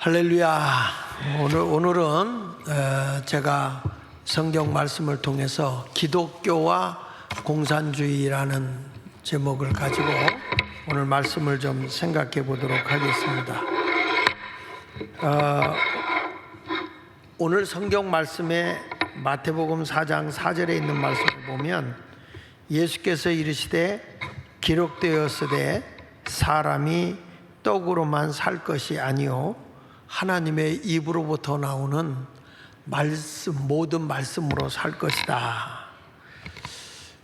할렐루야. 오늘은 제가 성경 말씀을 통해서 기독교와 공산주의라는 제목을 가지고 오늘 말씀을 좀 생각해 보도록 하겠습니다. 오늘 성경 말씀에 마태복음 4장 4절에 있는 말씀을 보면 예수께서 이르시되 기록되었으되 사람이 떡으로만 살 것이 아니요 하나님의 입으로부터 나오는 말씀, 모든 말씀으로 살 것이다.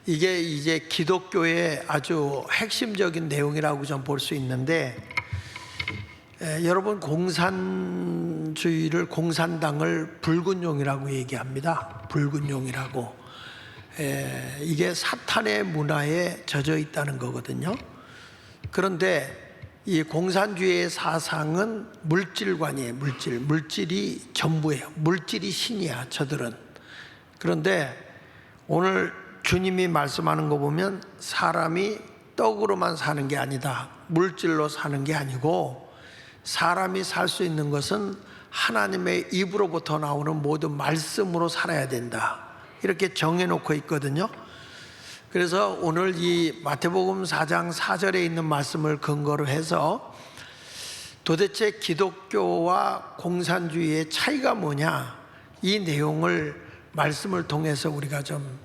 이게 이제 기독교의 아주 핵심적인 내용이라고 좀 볼 수 있는데, 여러분 공산당을 붉은 용이라고 얘기합니다. 붉은 용이라고. 이게 사탄의 문화에 젖어 있다는 거거든요. 그런데 이 공산주의의 사상은 물질관이에요. 물질이 전부예요. 물질이 신이야, 저들은. 그런데 오늘 주님이 말씀하는 거 보면 사람이 떡으로만 사는 게 아니다. 물질로 사는 게 아니고 사람이 살 수 있는 것은 하나님의 입으로부터 나오는 모든 말씀으로 살아야 된다. 이렇게 정해놓고 있거든요. 그래서 오늘 이 마태복음 4장 4절에 있는 말씀을 근거로 해서 도대체 기독교와 공산주의의 차이가 뭐냐, 이 내용을 말씀을 통해서 우리가 좀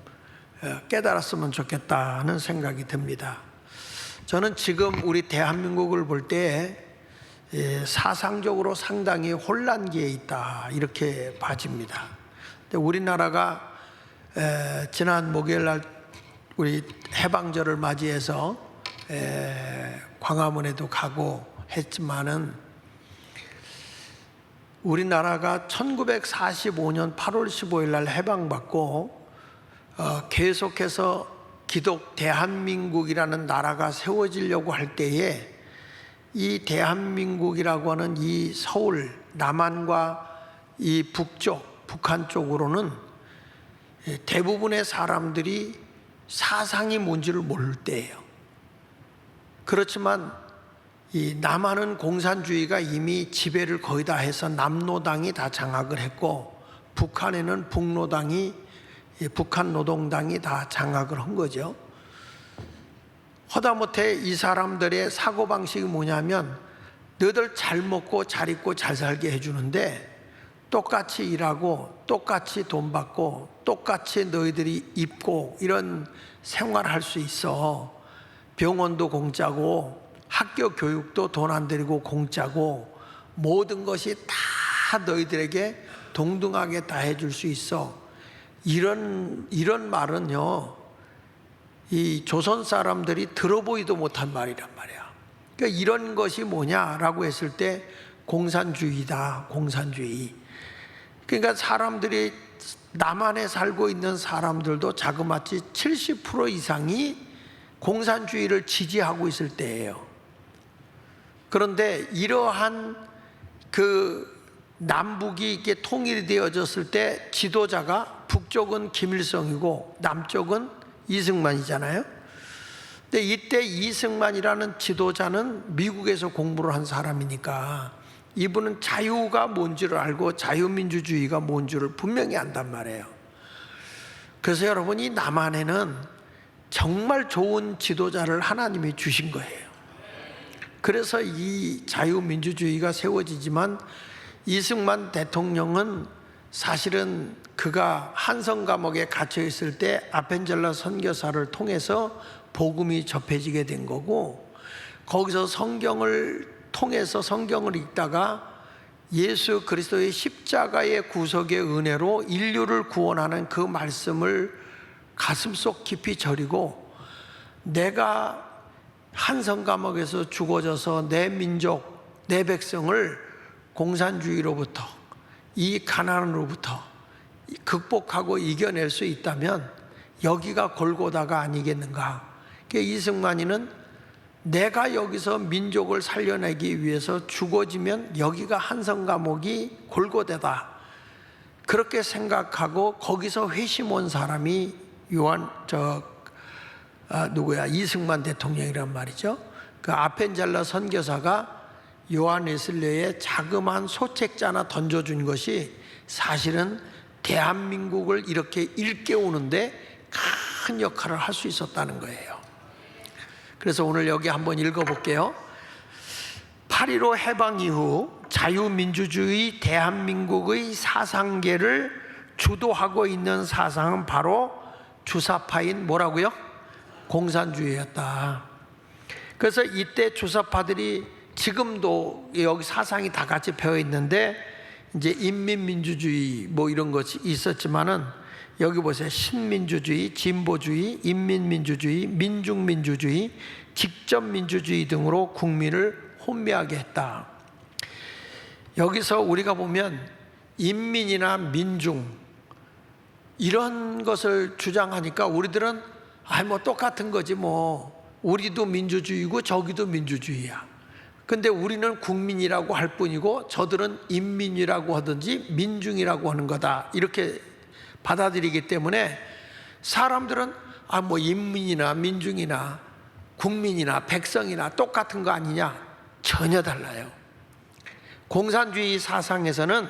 깨달았으면 좋겠다는 생각이 듭니다. 저는 지금 우리 대한민국을 볼 때 사상적으로 상당히 혼란기에 있다, 이렇게 봐집니다. 근데 우리나라가 지난 목요일 날 우리 해방절을 맞이해서 광화문에도 가고 했지만은 우리나라가 1945년 8월 15일 날 해방받고 계속해서 대한민국이라는 나라가 세워지려고 할 때에 이 대한민국이라고 하는 이 서울 남한과 이 북쪽 북한 쪽으로는 대부분의 사람들이 사상이 뭔지를 모를 때예요. 그렇지만 이 남한은 공산주의가 이미 지배를 거의 다 해서 남노당이 다 장악을 했고, 북한에는 북한 노동당이 다 장악을 한 거죠. 허다못해 이 사람들의 사고방식이 뭐냐면 너희들 잘 먹고 잘 입고 잘 살게 해주는데 똑같이 일하고 똑같이 돈 받고 똑같이 너희들이 입고 이런 생활할 수 있어. 병원도 공짜고 학교 교육도 돈 안 들이고 공짜고 모든 것이 다 너희들에게 동등하게 다 해줄 수 있어. 이런 말은요, 이 조선 사람들이 들어보지도 못한 말이란 말이야. 그러니까 이런 것이 뭐냐라고 했을 때 공산주의다, 공산주의. 그러니까 사람들이 남한에 살고 있는 사람들도 자그마치 70% 이상이 공산주의를 지지하고 있을 때예요. 그런데 이러한 남북이 이렇게 통일이 되어졌을 때 지도자가 북쪽은 김일성이고 남쪽은 이승만이잖아요. 근데 이때 이승만이라는 지도자는 미국에서 공부를 한 사람이니까 이분은 자유가 뭔지를 알고 자유민주주의가 뭔지를 분명히 안단 말이에요. 그래서 여러분, 이 남한에는 정말 좋은 지도자를 하나님이 주신 거예요. 그래서 이 자유민주주의가 세워지지만 이승만 대통령은 사실은 그가 한성 감옥에 갇혀 있을 때 아펜젤러 선교사를 통해서 복음이 접해지게 된 거고, 거기서 성경을 통해서 성경을 읽다가 예수 그리스도의 십자가의 구속의 은혜로 인류를 구원하는 그 말씀을 가슴속 깊이 저리고, 내가 한성 감옥에서 죽어져서 내 민족, 내 백성을 공산주의로부터, 이 가난으로부터 극복하고 이겨낼 수 있다면 여기가 골고다가 아니겠는가. 그러니까 이승만이는 내가 여기서 민족을 살려내기 위해서 죽어지면 여기가 한성 감옥이 골고다다, 그렇게 생각하고 거기서 회심 온 사람이 이승만 대통령이란 말이죠. 그 아펜젤러 선교사가 요한 웨슬레의 자그마한 소책자 하나 던져준 것이 사실은 대한민국을 이렇게 일깨우는데 큰 역할을 할 수 있었다는 거예요. 그래서 오늘 여기 한번 읽어볼게요. 8.15 해방 이후 자유민주주의 대한민국의 사상계를 주도하고 있는 사상은 바로 주사파인 뭐라고요? 공산주의였다. 그래서 이때 주사파들이 지금도 여기 사상이 다 같이 배어 있는데 이제 인민민주주의 뭐 이런 것이 있었지만은 여기 보세요. 신민주주의, 진보주의, 인민민주주의, 민중민주주의, 직접민주주의 등으로 국민을 혼미하게 했다. 여기서 우리가 보면 인민이나 민중 이런 것을 주장하니까 우리들은 뭐 똑같은 거지 뭐 우리도 민주주의고 저기도 민주주의야. 근데 우리는 국민이라고 할 뿐이고 저들은 인민이라고 하든지 민중이라고 하는 거다 이렇게 받아들이기 때문에 사람들은 뭐 인민이나 민중이나 국민이나 백성이나 똑같은 거 아니냐? 전혀 달라요. 공산주의 사상에서는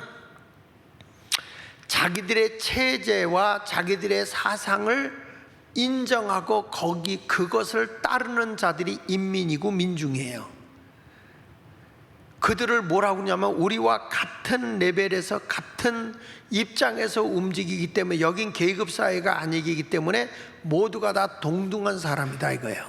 자기들의 체제와 자기들의 사상을 인정하고 그것을 따르는 자들이 인민이고 민중이에요. 그들을 뭐라고 하냐면 우리와 같은 레벨에서 같은 입장에서 움직이기 때문에 여긴 계급사회가 아니기 때문에 모두가 다 동등한 사람이다 이거예요.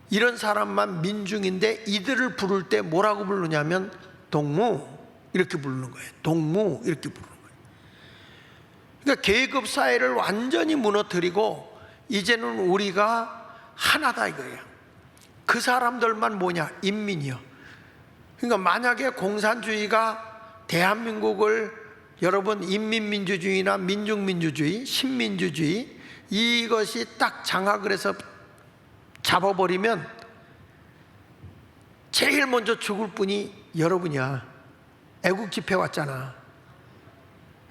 이런 사람만 민중인데 이들을 부를 때 뭐라고 부르냐면 동무 이렇게 부르는 거예요. 동무 이렇게 부르는 거예요. 그러니까 계급사회를 완전히 무너뜨리고 이제는 우리가 하나다 이거예요. 그 사람들만 뭐냐? 인민이요. 그러니까 만약에 공산주의가 대한민국을 여러분 인민민주주의나 민중민주주의, 신민주주의 이것이 딱 장악을 해서 잡아버리면 제일 먼저 죽을 분이 여러분이야. 애국집회 왔잖아.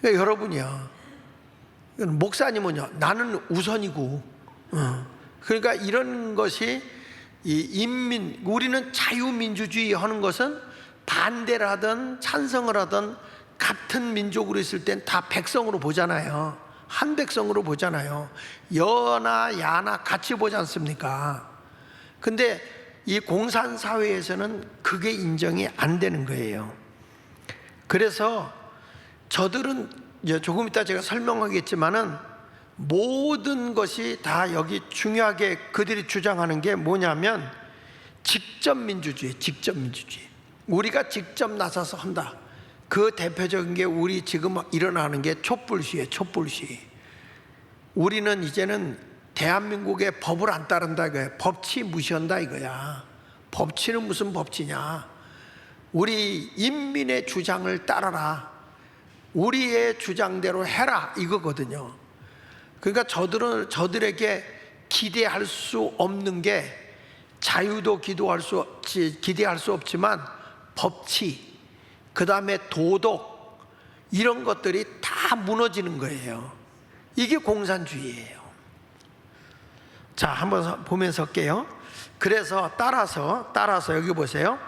그러니까 여러분이야. 목사님은요. 나는 우선이고. 그러니까 이런 것이 우리는 자유민주주의 하는 것은 반대를 하든 찬성을 하든 같은 민족으로 있을 땐 다 백성으로 보잖아요. 한 백성으로 보잖아요. 여나 야나 같이 보지 않습니까? 근데 이 공산사회에서는 그게 인정이 안 되는 거예요. 그래서 저들은 이제 조금 이따 제가 설명하겠지만은 모든 것이 다 여기 중요하게 그들이 주장하는 게 뭐냐면 직접민주주의, 직접민주주의. 우리가 직접 나서서 한다. 그 대표적인 게 우리 지금 일어나는 게 촛불시위예요. 촛불시위. 우리는 이제는 대한민국의 법을 안 따른다 이거야. 법치 무시한다 이거야. 법치는 무슨 법치냐. 우리 인민의 주장을 따라라. 우리의 주장대로 해라 이거거든요. 그러니까 저들에게 기대할 수 없는 게 자유도 기대할 수 없지만 법치, 그 다음에 도덕 이런 것들이 다 무너지는 거예요. 이게 공산주의예요. 자, 한번 보면서 할게요. 그래서 따라서 여기 보세요.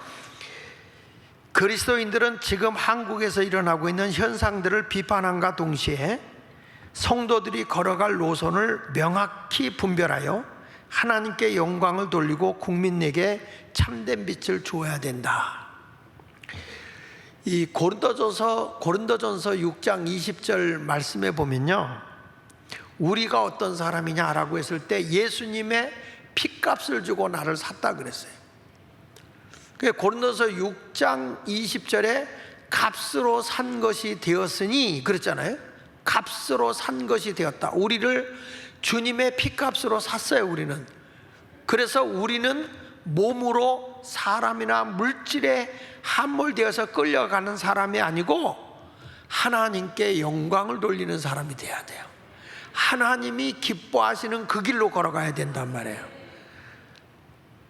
그리스도인들은 지금 한국에서 일어나고 있는 현상들을 비판함과 동시에 성도들이 걸어갈 노선을 명확히 분별하여 하나님께 영광을 돌리고 국민에게 참된 빛을 주어야 된다. 이 고린도전서 6장 20절 말씀에 보면요, 우리가 어떤 사람이냐라고 했을 때 예수님의 핏값을 주고 나를 샀다 그랬어요. 고린도서 6장 20절에 값으로 산 것이 되었으니 그랬잖아요. 값으로 산 것이 되었다. 우리를 주님의 핏값으로 샀어요. 우리는. 그래서 우리는 몸으로 사람이나 물질에 함몰되어서 끌려가는 사람이 아니고 하나님께 영광을 돌리는 사람이 돼야 돼요. 하나님이 기뻐하시는 그 길로 걸어가야 된단 말이에요.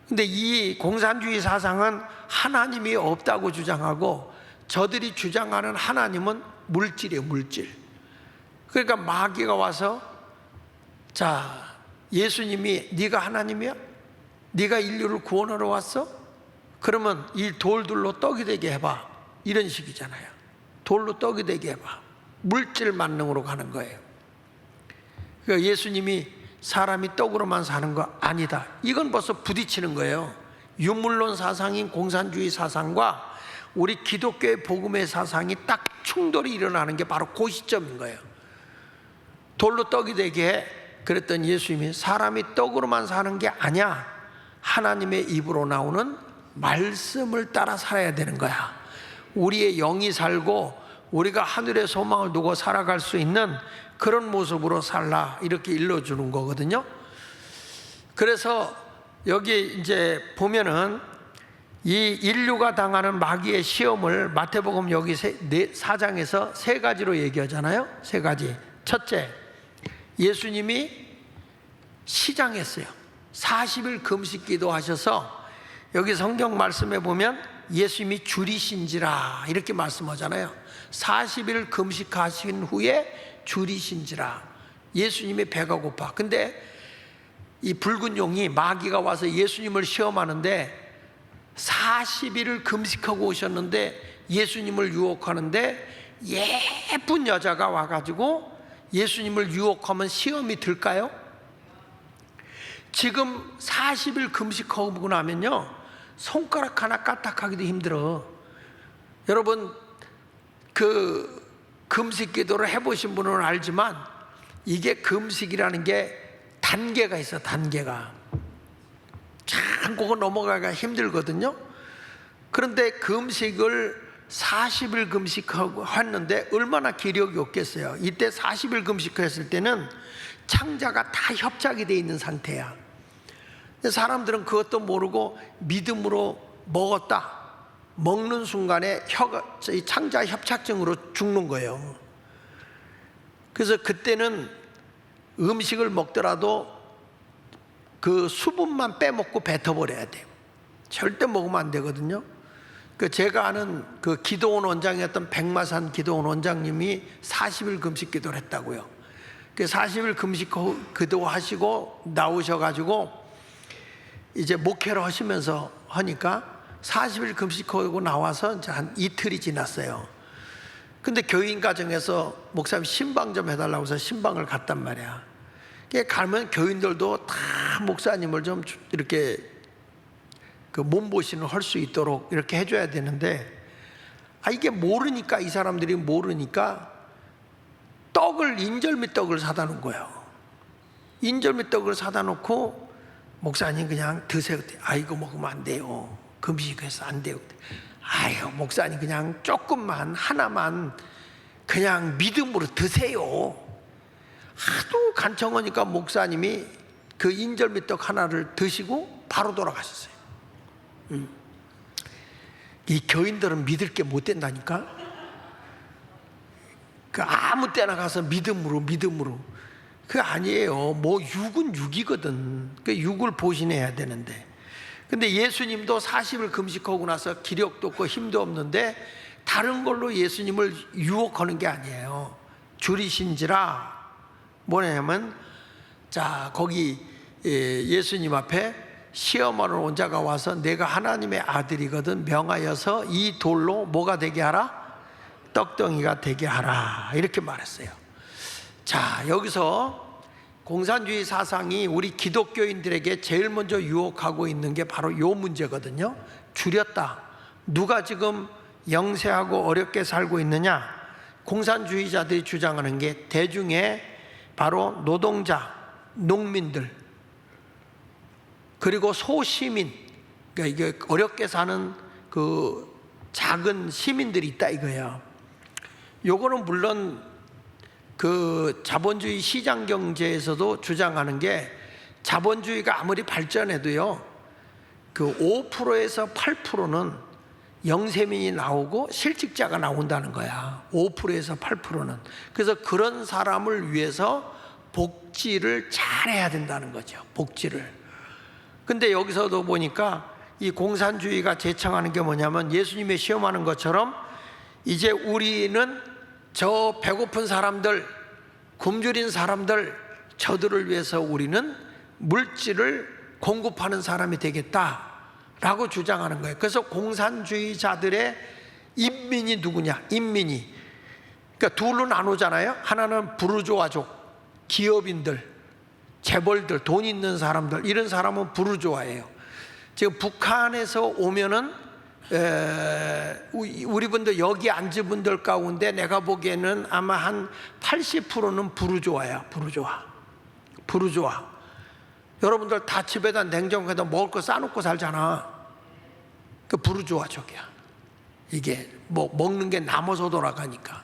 근데 이 공산주의 사상은 하나님이 없다고 주장하고 저들이 주장하는 하나님은 물질이에요. 물질. 그러니까 마귀가 와서 자, 예수님이 네가 하나님이야? 네가 인류를 구원하러 왔어? 그러면 이 돌들로 떡이 되게 해봐, 이런 식이잖아요. 돌로 떡이 되게 해봐. 물질 만능으로 가는 거예요. 그러니까 예수님이 사람이 떡으로만 사는 거 아니다, 이건 벌써 부딪히는 거예요. 유물론 사상인 공산주의 사상과 우리 기독교의 복음의 사상이 딱 충돌이 일어나는 게 바로 그 시점인 거예요. 돌로 떡이 되게 해. 그랬더니 예수님이 사람이 떡으로만 사는 게 아니야, 하나님의 입으로 나오는 말씀을 따라 살아야 되는 거야. 우리의 영이 살고 우리가 하늘의 소망을 두고 살아갈 수 있는 그런 모습으로 살라, 이렇게 일러주는 거거든요. 그래서 여기 이제 보면은 이 인류가 당하는 마귀의 시험을 마태복음 여기 4장에서 세 가지로 얘기하잖아요. 세 가지. 첫째, 예수님이 시장했어요. 40일 금식 기도하셔서 여기 성경 말씀에 보면 예수님이 줄이신지라 이렇게 말씀하잖아요. 40일 금식하신 후에 줄이신지라. 예수님이 배가 고파. 근데 이 붉은 용이, 마귀가 와서 예수님을 시험하는데 40일을 금식하고 오셨는데 예수님을 유혹하는데 예쁜 여자가 와가지고 예수님을 유혹하면 시험이 들까요? 지금 40일 금식하고 나면요, 손가락 하나 까딱하기도 힘들어. 여러분, 그 금식 기도를 해보신 분은 알지만 이게 금식이라는 게 단계가 있어. 단계가 참 그거 넘어가기가 힘들거든요. 그런데 금식을 40일 금식하고 했는데 얼마나 기력이 없겠어요. 이때 40일 금식했을 때는 창자가 다 협착이 돼 있는 상태야. 사람들은 그것도 모르고 믿음으로 먹었다. 먹는 순간에 창자 협착증으로 죽는 거예요. 그래서 그때는 음식을 먹더라도 그 수분만 빼먹고 뱉어버려야 돼요. 절대 먹으면 안 되거든요. 그 제가 아는 그 기도원 원장이었던 백마산 기도원 원장님이 40일 금식 기도를 했다고요. 그 40일 금식 기도하시고 나오셔가지고 이제 목회를 하시면서 하니까 40일 금식하고 나와서 이제 한 이틀이 지났어요. 근데 교인 가정에서 목사님 신방 좀 해달라고 해서 신방을 갔단 말이야. 가면 교인들도 다 목사님을 좀 이렇게 그 몸보신을 할 수 있도록 이렇게 해줘야 되는데, 이게 모르니까, 이 사람들이 모르니까 인절미 떡을 사다 놓은 거예요. 인절미 떡을 사다 놓고 목사님 그냥 드세요. 이거 먹으면 안 돼요. 금식해서 안 돼요. 아유, 목사님 그냥 조금만, 하나만 그냥 믿음으로 드세요. 하도 간청하니까 목사님이 그 인절미떡 하나를 드시고 바로 돌아가셨어요. 이 교인들은 믿을 게 못 된다니까. 그 아무 때나 가서 믿음으로. 그게 아니에요. 뭐 육은 육이거든. 그 육을 보신해야 되는데. 근데 예수님도 40일 금식하고 나서 기력도 없고 힘도 없는데 다른 걸로 예수님을 유혹하는 게 아니에요. 줄이신지라 뭐냐면, 자, 거기 예수님 앞에 시험하러 온 자가 와서 내가 하나님의 아들이거든 명하여서 이 돌로 뭐가 되게 하라? 떡덩이가 되게 하라, 이렇게 말했어요. 자, 여기서 공산주의 사상이 우리 기독교인들에게 제일 먼저 유혹하고 있는 게 바로 이 문제거든요. 줄였다. 누가 지금 영세하고 어렵게 살고 있느냐? 공산주의자들이 주장하는 게 대중의 바로 노동자, 농민들, 그리고 소시민, 그러니까 이게 어렵게 사는 그 작은 시민들이 있다 이거예요. 요거는 물론 그 자본주의 시장 경제에서도 주장하는 게, 자본주의가 아무리 발전해도요, 그 5%에서 8%는 영세민이 나오고 실직자가 나온다는 거야. 5%에서 8%는. 그래서 그런 사람을 위해서 복지를 잘해야 된다는 거죠. 복지를. 근데 여기서도 보니까 이 공산주의가 제청하는 게 뭐냐면, 예수님의 시험하는 것처럼 이제 우리는 저 배고픈 사람들, 굶주린 사람들, 저들을 위해서 우리는 물질을 공급하는 사람이 되겠다. 라고 주장하는 거예요. 그래서 공산주의자들의 인민이 누구냐? 인민이. 그러니까 둘로 나누잖아요. 하나는 부르주아족, 기업인들, 재벌들, 돈 있는 사람들, 이런 사람은 부르주아예요. 지금 북한에서 오면은 우리 분들 여기 앉은 분들 가운데 내가 보기에는 아마 한 80%는 부르주아야. 부르주아. 여러분들 다 집에다 냉장고에다 먹을 거 싸놓고 살잖아. 그 부르주아족이야. 이게 뭐 먹는 게 남아서 돌아가니까.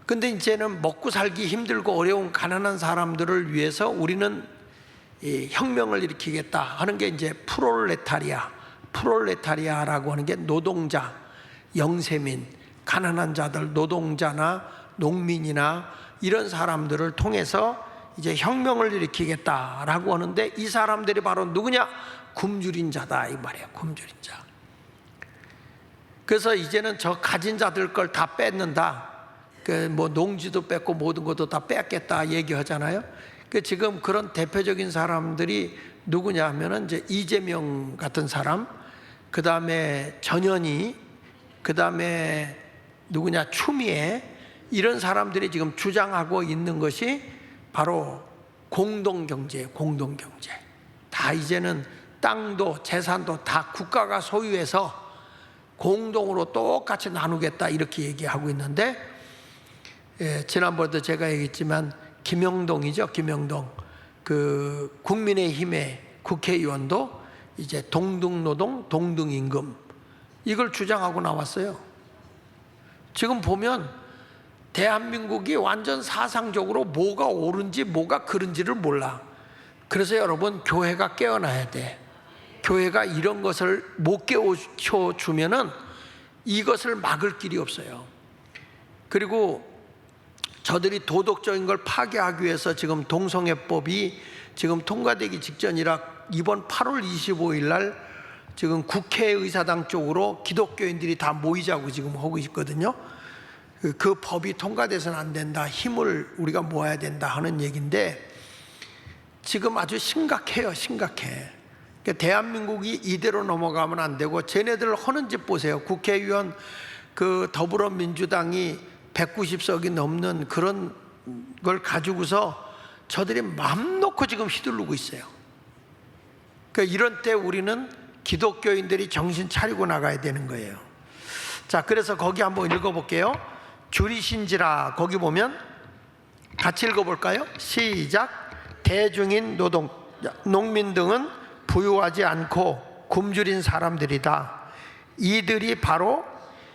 근데 이제는 먹고 살기 힘들고 어려운 가난한 사람들을 위해서 우리는 이 혁명을 일으키겠다 하는 게 이제 프롤레타리아라고 하는 게 노동자, 영세민, 가난한 자들, 노동자나 농민이나 이런 사람들을 통해서 이제 혁명을 일으키겠다라고 하는데, 이 사람들이 바로 누구냐? 굶주린 자다 이 말이에요. 굶주린 자. 그래서 이제는 저 가진 자들 걸 다 뺏는다. 그 뭐 농지도 뺏고 모든 것도 다 뺏겠다 얘기하잖아요. 그 지금 그런 대표적인 사람들이 누구냐 하면은 이제 이재명 같은 사람, 그 다음에 전현희, 그 다음에 누구냐 추미애, 이런 사람들이 지금 주장하고 있는 것이 바로 공동경제예요. 공동경제. 다 이제는 땅도 재산도 다 국가가 소유해서 공동으로 똑같이 나누겠다 이렇게 얘기하고 있는데, 지난번에도 제가 얘기했지만 김영동이죠. 김영동 그 국민의힘의 국회의원도 이제 동등노동 동등임금 이걸 주장하고 나왔어요. 지금 보면 대한민국이 완전 사상적으로 뭐가 옳은지 뭐가 그른지를 몰라. 그래서 여러분, 교회가 깨어나야 돼. 교회가 이런 것을 못 깨우쳐주면은 이것을 막을 길이 없어요. 그리고 저들이 도덕적인 걸 파괴하기 위해서 지금 동성애법이 지금 통과되기 직전이라 이번 8월 25일 날 지금 국회의사당 쪽으로 기독교인들이 다 모이자고 지금 하고 있거든요. 그 법이 통과돼서는 안 된다. 힘을 우리가 모아야 된다 하는 얘기인데, 지금 아주 심각해요. 심각해. 대한민국이 이대로 넘어가면 안 되고, 쟤네들 하는 짓 보세요. 국회의원 그 더불어민주당이 190석이 넘는 그런 걸 가지고서 저들이 맘 놓고 지금 휘두르고 있어요. 그러니까 이런 때 우리는 기독교인들이 정신 차리고 나가야 되는 거예요. 자, 그래서 거기 한번 읽어볼게요. 줄이신지라, 거기 보면 같이 읽어볼까요? 시작. 대중인 농민 등은 부유하지 않고 굶주린 사람들이다. 이들이 바로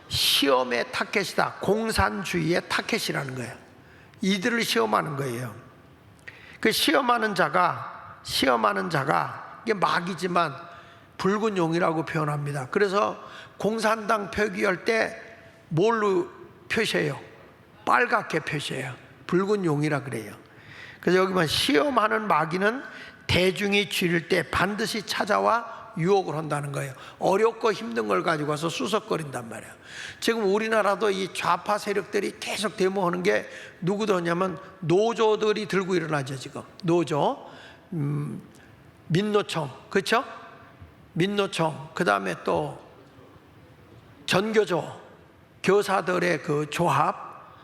시험의 타켓이다. 공산주의의 타켓이라는 거예요. 이들을 시험하는 거예요. 그 시험하는 자가 이게 막이지만 붉은 용이라고 표현합니다. 그래서 공산당 표기할 때 뭘로 표시해요? 빨갛게 표시해요. 붉은 용이라 그래요. 그래서 여기 보면 시험하는 마귀는 대중이 줄일 때 반드시 찾아와 유혹을 한다는 거예요. 어렵고 힘든 걸 가지고 와서 수석거린단 말이에요. 지금 우리나라도 이 좌파 세력들이 계속 데모하는 게 누구더냐면 노조들이 들고 일어나죠. 지금 노조, 민노총, 그렇죠? 민노총, 그 다음에 또 전교조, 교사들의 그 조합,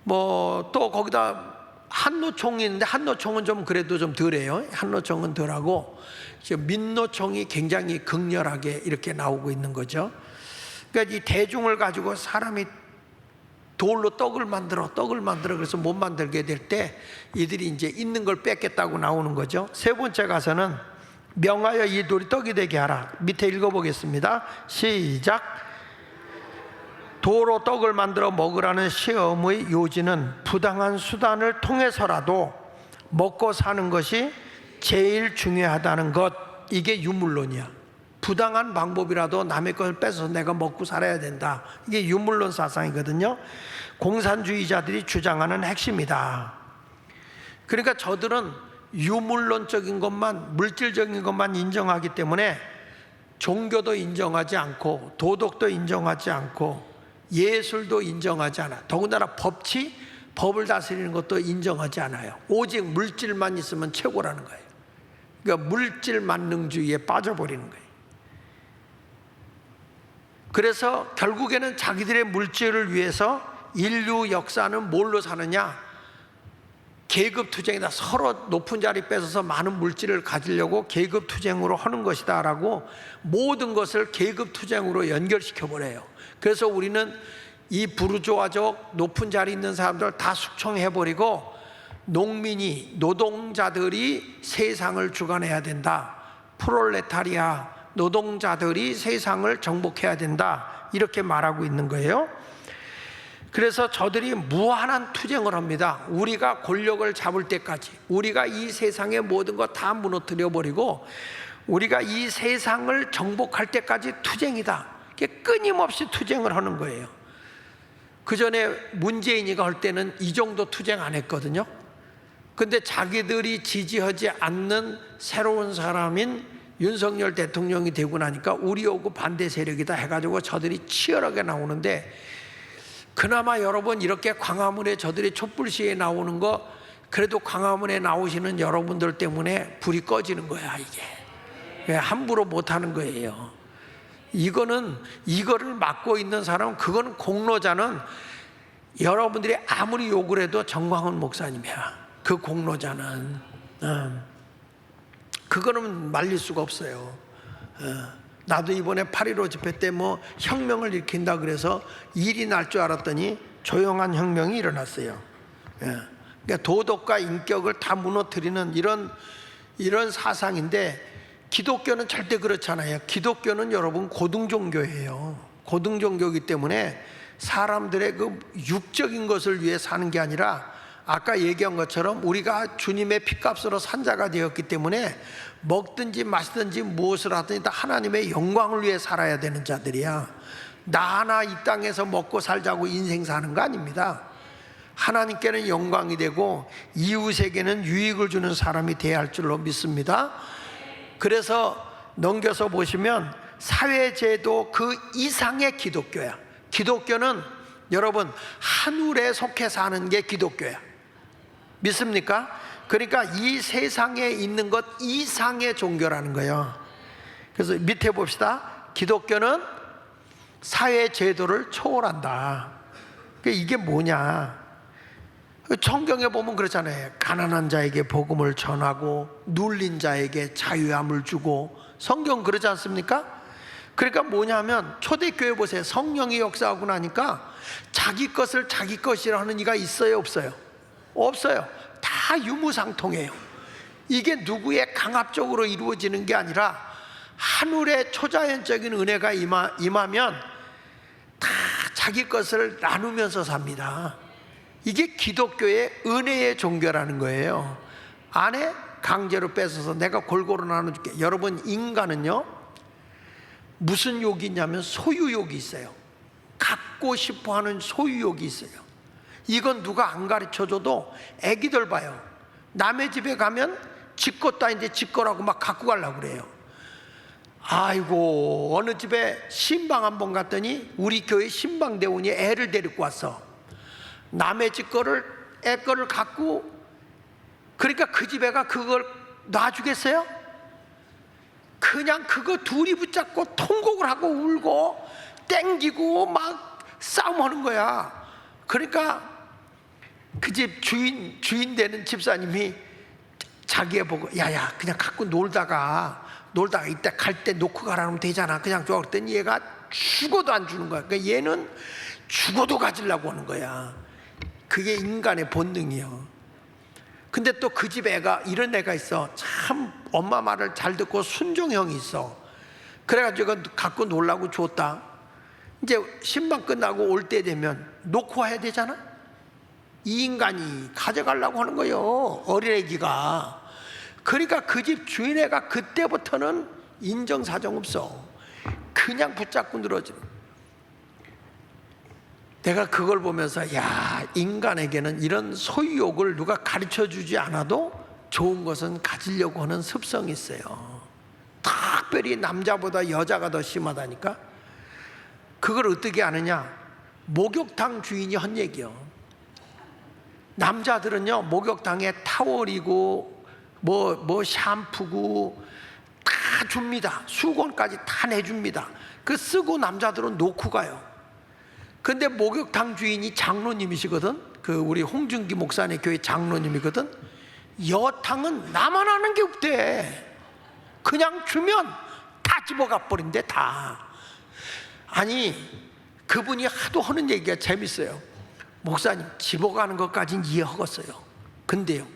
뭐 또 거기다 한노총이 있는데 한노총은 좀 그래도 좀 덜해요. 한노총은 덜하고 민노총이 굉장히 극렬하게 이렇게 나오고 있는 거죠. 그러니까 이 대중을 가지고 사람이 돌로 떡을 만들어 그래서 못 만들게 될 때 이들이 이제 있는 걸 뺏겠다고 나오는 거죠. 세 번째 가서는 명하여 이 돌이 떡이 되게 하라. 밑에 읽어보겠습니다. 시작. 도로 떡을 만들어 먹으라는 시험의 요지는 부당한 수단을 통해서라도 먹고 사는 것이 제일 중요하다는 것. 이게 유물론이야. 부당한 방법이라도 남의 것을 뺏어서 내가 먹고 살아야 된다. 이게 유물론 사상이거든요. 공산주의자들이 주장하는 핵심이다. 그러니까 저들은 유물론적인 것만, 물질적인 것만 인정하기 때문에 종교도 인정하지 않고 도덕도 인정하지 않고 예술도 인정하지 않아. 더군다나 법을 다스리는 것도 인정하지 않아요. 오직 물질만 있으면 최고라는 거예요. 그러니까 물질 만능주의에 빠져버리는 거예요. 그래서 결국에는 자기들의 물질을 위해서 인류 역사는 뭘로 사느냐? 계급투쟁이다. 서로 높은 자리 뺏어서 많은 물질을 가지려고 계급투쟁으로 하는 것이다 라고 모든 것을 계급투쟁으로 연결시켜버려요. 그래서 우리는 이 부르주아족 높은 자리 있는 사람들 다 숙청해버리고 농민이, 노동자들이 세상을 주관해야 된다. 프롤레타리아, 노동자들이 세상을 정복해야 된다. 이렇게 말하고 있는 거예요. 그래서 저들이 무한한 투쟁을 합니다. 우리가 권력을 잡을 때까지, 우리가 이 세상의 모든 것 다 무너뜨려 버리고 우리가 이 세상을 정복할 때까지 투쟁이다. 끊임없이 투쟁을 하는 거예요. 그 전에 문재인이가 할 때는 이 정도 투쟁 안 했거든요. 근데 자기들이 지지하지 않는 새로운 사람인 윤석열 대통령이 되고 나니까 우리하고 반대 세력이다 해가지고 저들이 치열하게 나오는데, 그나마 여러분 이렇게 광화문에 저들이 촛불 시위에 나오는 거, 그래도 광화문에 나오시는 여러분들 때문에 불이 꺼지는 거야. 이게 함부로 못하는 거예요. 이거를 막고 있는 사람은, 그건 공로자는 여러분들이 아무리 욕을 해도 정광훈 목사님이야. 그 공로자는 그거는 말릴 수가 없어요. 나도 이번에 8.15 집회 때 뭐 혁명을 일으킨다 그래서 일이 날 줄 알았더니 조용한 혁명이 일어났어요. 그러니까 도덕과 인격을 다 무너뜨리는 이런 사상인데, 기독교는 절대 그렇잖아요. 기독교는 여러분 고등종교예요. 고등종교이기 때문에 사람들의 그 육적인 것을 위해 사는 게 아니라, 아까 얘기한 것처럼 우리가 주님의 피값으로 산자가 되었기 때문에 먹든지 마시든지 무엇을 하든지 다 하나님의 영광을 위해 살아야 되는 자들이야. 나 하나 이 땅에서 먹고 살자고 인생 사는 거 아닙니다. 하나님께는 영광이 되고 이웃에게는 유익을 주는 사람이 돼야 할 줄로 믿습니다. 그래서 넘겨서 보시면 사회제도 그 이상의 기독교야. 기독교는 여러분 하늘에 속해 사는 게 기독교야. 믿습니까? 그러니까 이 세상에 있는 것 이상의 종교라는 거예요. 그래서 밑에 봅시다. 기독교는 사회제도를 초월한다. 이게 뭐냐? 성경에 보면 그렇잖아요. 가난한 자에게 복음을 전하고 눌린 자에게 자유함을 주고, 성경 그러지 않습니까? 그러니까 뭐냐면 초대교회 보세요. 성령이 역사하고 나니까 자기 것을 자기 것이라 하는 이가 있어요, 없어요? 없어요. 다 유무상통해요. 이게 누구의 강압적으로 이루어지는 게 아니라 하늘의 초자연적인 은혜가 임하면 다 자기 것을 나누면서 삽니다. 이게 기독교의 은혜의 종교라는 거예요. 안에 강제로 뺏어서 내가 골고루 나눠줄게. 여러분, 인간은요 무슨 욕이 있냐면 소유욕이 있어요. 갖고 싶어하는 소유욕이 있어요. 이건 누가 안 가르쳐줘도 애기들 봐요. 남의 집에 가면 지 것도 아닌데 지 거라고 막 갖고 가려고 그래요. 아이고, 어느 집에 신방 한번 갔더니 우리 교회 신방대원이 애를 데리고 왔어. 남의 집 거를, 애 거를 갖고, 그러니까 그 집애가 그걸 놔주겠어요? 그냥 그거 둘이 붙잡고 통곡을 하고 울고 땡기고 막 싸움하는 거야. 그러니까 그 집 주인 되는 집사님이 자기 애 보고, 야야 그냥 갖고 놀다가 이따 갈 때 놓고 가라면 되잖아, 그냥 줘. 그랬더니 얘가 죽어도 안 주는 거야. 그러니까 얘는 죽어도 가지려고 하는 거야. 그게 인간의 본능이요. 근데 또 그 집 애가, 이런 애가 있어. 참 엄마 말을 잘 듣고 순종형이 있어. 그래가지고 갖고 놀라고 줬다. 이제 신방 끝나고 올 때 되면 놓고 와야 되잖아. 이 인간이 가져가려고 하는 거예요, 어린애기가. 그러니까 그 집 주인애가 그때부터는 인정사정 없어. 그냥 붙잡고 늘어지는. 내가 그걸 보면서, 야, 인간에게는 이런 소유욕을 누가 가르쳐주지 않아도 좋은 것은 가지려고 하는 습성이 있어요. 특별히 남자보다 여자가 더 심하다니까. 그걸 어떻게 아느냐? 목욕탕 주인이 한 얘기요. 남자들은요 목욕탕에 타월이고 뭐 샴푸고 다 줍니다. 수건까지 다 내줍니다. 그 쓰고 남자들은 놓고 가요. 근데 목욕탕 주인이 장로님이시거든. 그 우리 홍준기 목사님 교회 장로님이거든. 여탕은 나만 아는 게 없대. 그냥 주면 다 집어가 버린대 다. 아니 그분이 하도 하는 얘기가 재밌어요. 목사님 집어가는 것까지는 이해하겠어요. 근데요,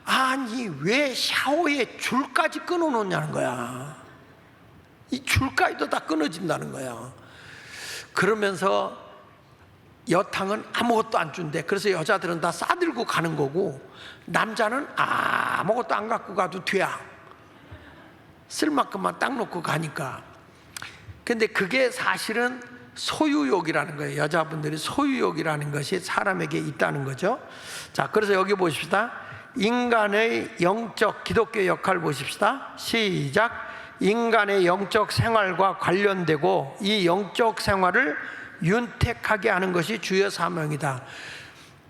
아니 왜 샤워에 줄까지 끊어놓냐는 거야. 이 줄까지도 다 끊어진다는 거야. 그러면서 여탕은 아무것도 안 준대. 그래서 여자들은 다 싸들고 가는 거고 남자는 아무것도 안 갖고 가도 돼야 쓸 만큼만 딱 놓고 가니까. 근데 그게 사실은 소유욕이라는 거예요. 여자분들이 소유욕이라는 것이 사람에게 있다는 거죠. 자, 그래서 여기 보십시다. 인간의 영적 기독교 역할 보십시다. 시작. 인간의 영적 생활과 관련되고 이 영적 생활을 윤택하게 하는 것이 주요 사명이다.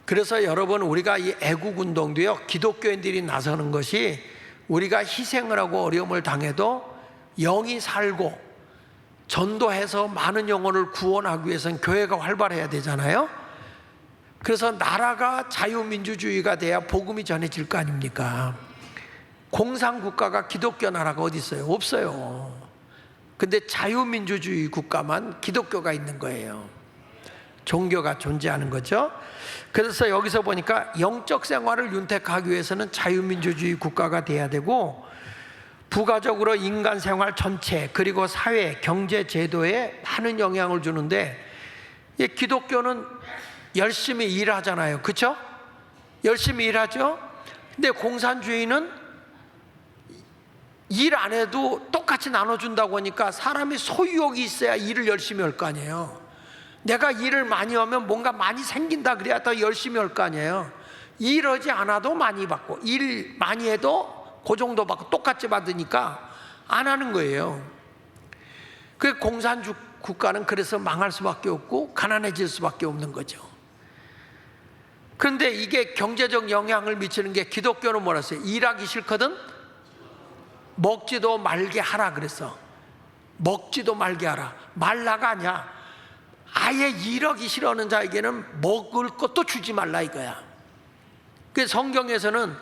그래서 여러분 우리가 이 애국운동도요, 기독교인들이 나서는 것이 우리가 희생을 하고 어려움을 당해도 영이 살고 전도해서 많은 영혼을 구원하기 위해서는 교회가 활발해야 되잖아요. 그래서 나라가 자유민주주의가 돼야 복음이 전해질 거 아닙니까? 공산국가가 기독교 나라가 어디 있어요? 없어요. 근데 자유민주주의 국가만 기독교가 있는 거예요. 종교가 존재하는 거죠. 그래서 여기서 보니까 영적 생활을 윤택하기 위해서는 자유민주주의 국가가 돼야 되고 부가적으로 인간 생활 전체 그리고 사회, 경제 제도에 많은 영향을 주는데 이 기독교는 열심히 일하잖아요. 그렇죠? 열심히 일하죠. 근데 공산주의는 일 안 해도 똑같이 나눠준다고 하니까 사람이 소유욕이 있어야 일을 열심히 할 거 아니에요. 내가 일을 많이 하면 뭔가 많이 생긴다 그래야 더 열심히 할 거 아니에요. 일하지 않아도 많이 받고 일 많이 해도 그 정도 받고 똑같이 받으니까 안 하는 거예요. 그 공산주의 국가는 그래서 망할 수밖에 없고 가난해질 수밖에 없는 거죠. 그런데 이게 경제적 영향을 미치는 게 기독교는 뭐라 했어요? 일하기 싫거든 먹지도 말게 하라 그랬어. 먹지도 말게 하라. 말라가 아니야. 아예 일하기 싫어하는 자에게는 먹을 것도 주지 말라 이거야. 그 성경에서는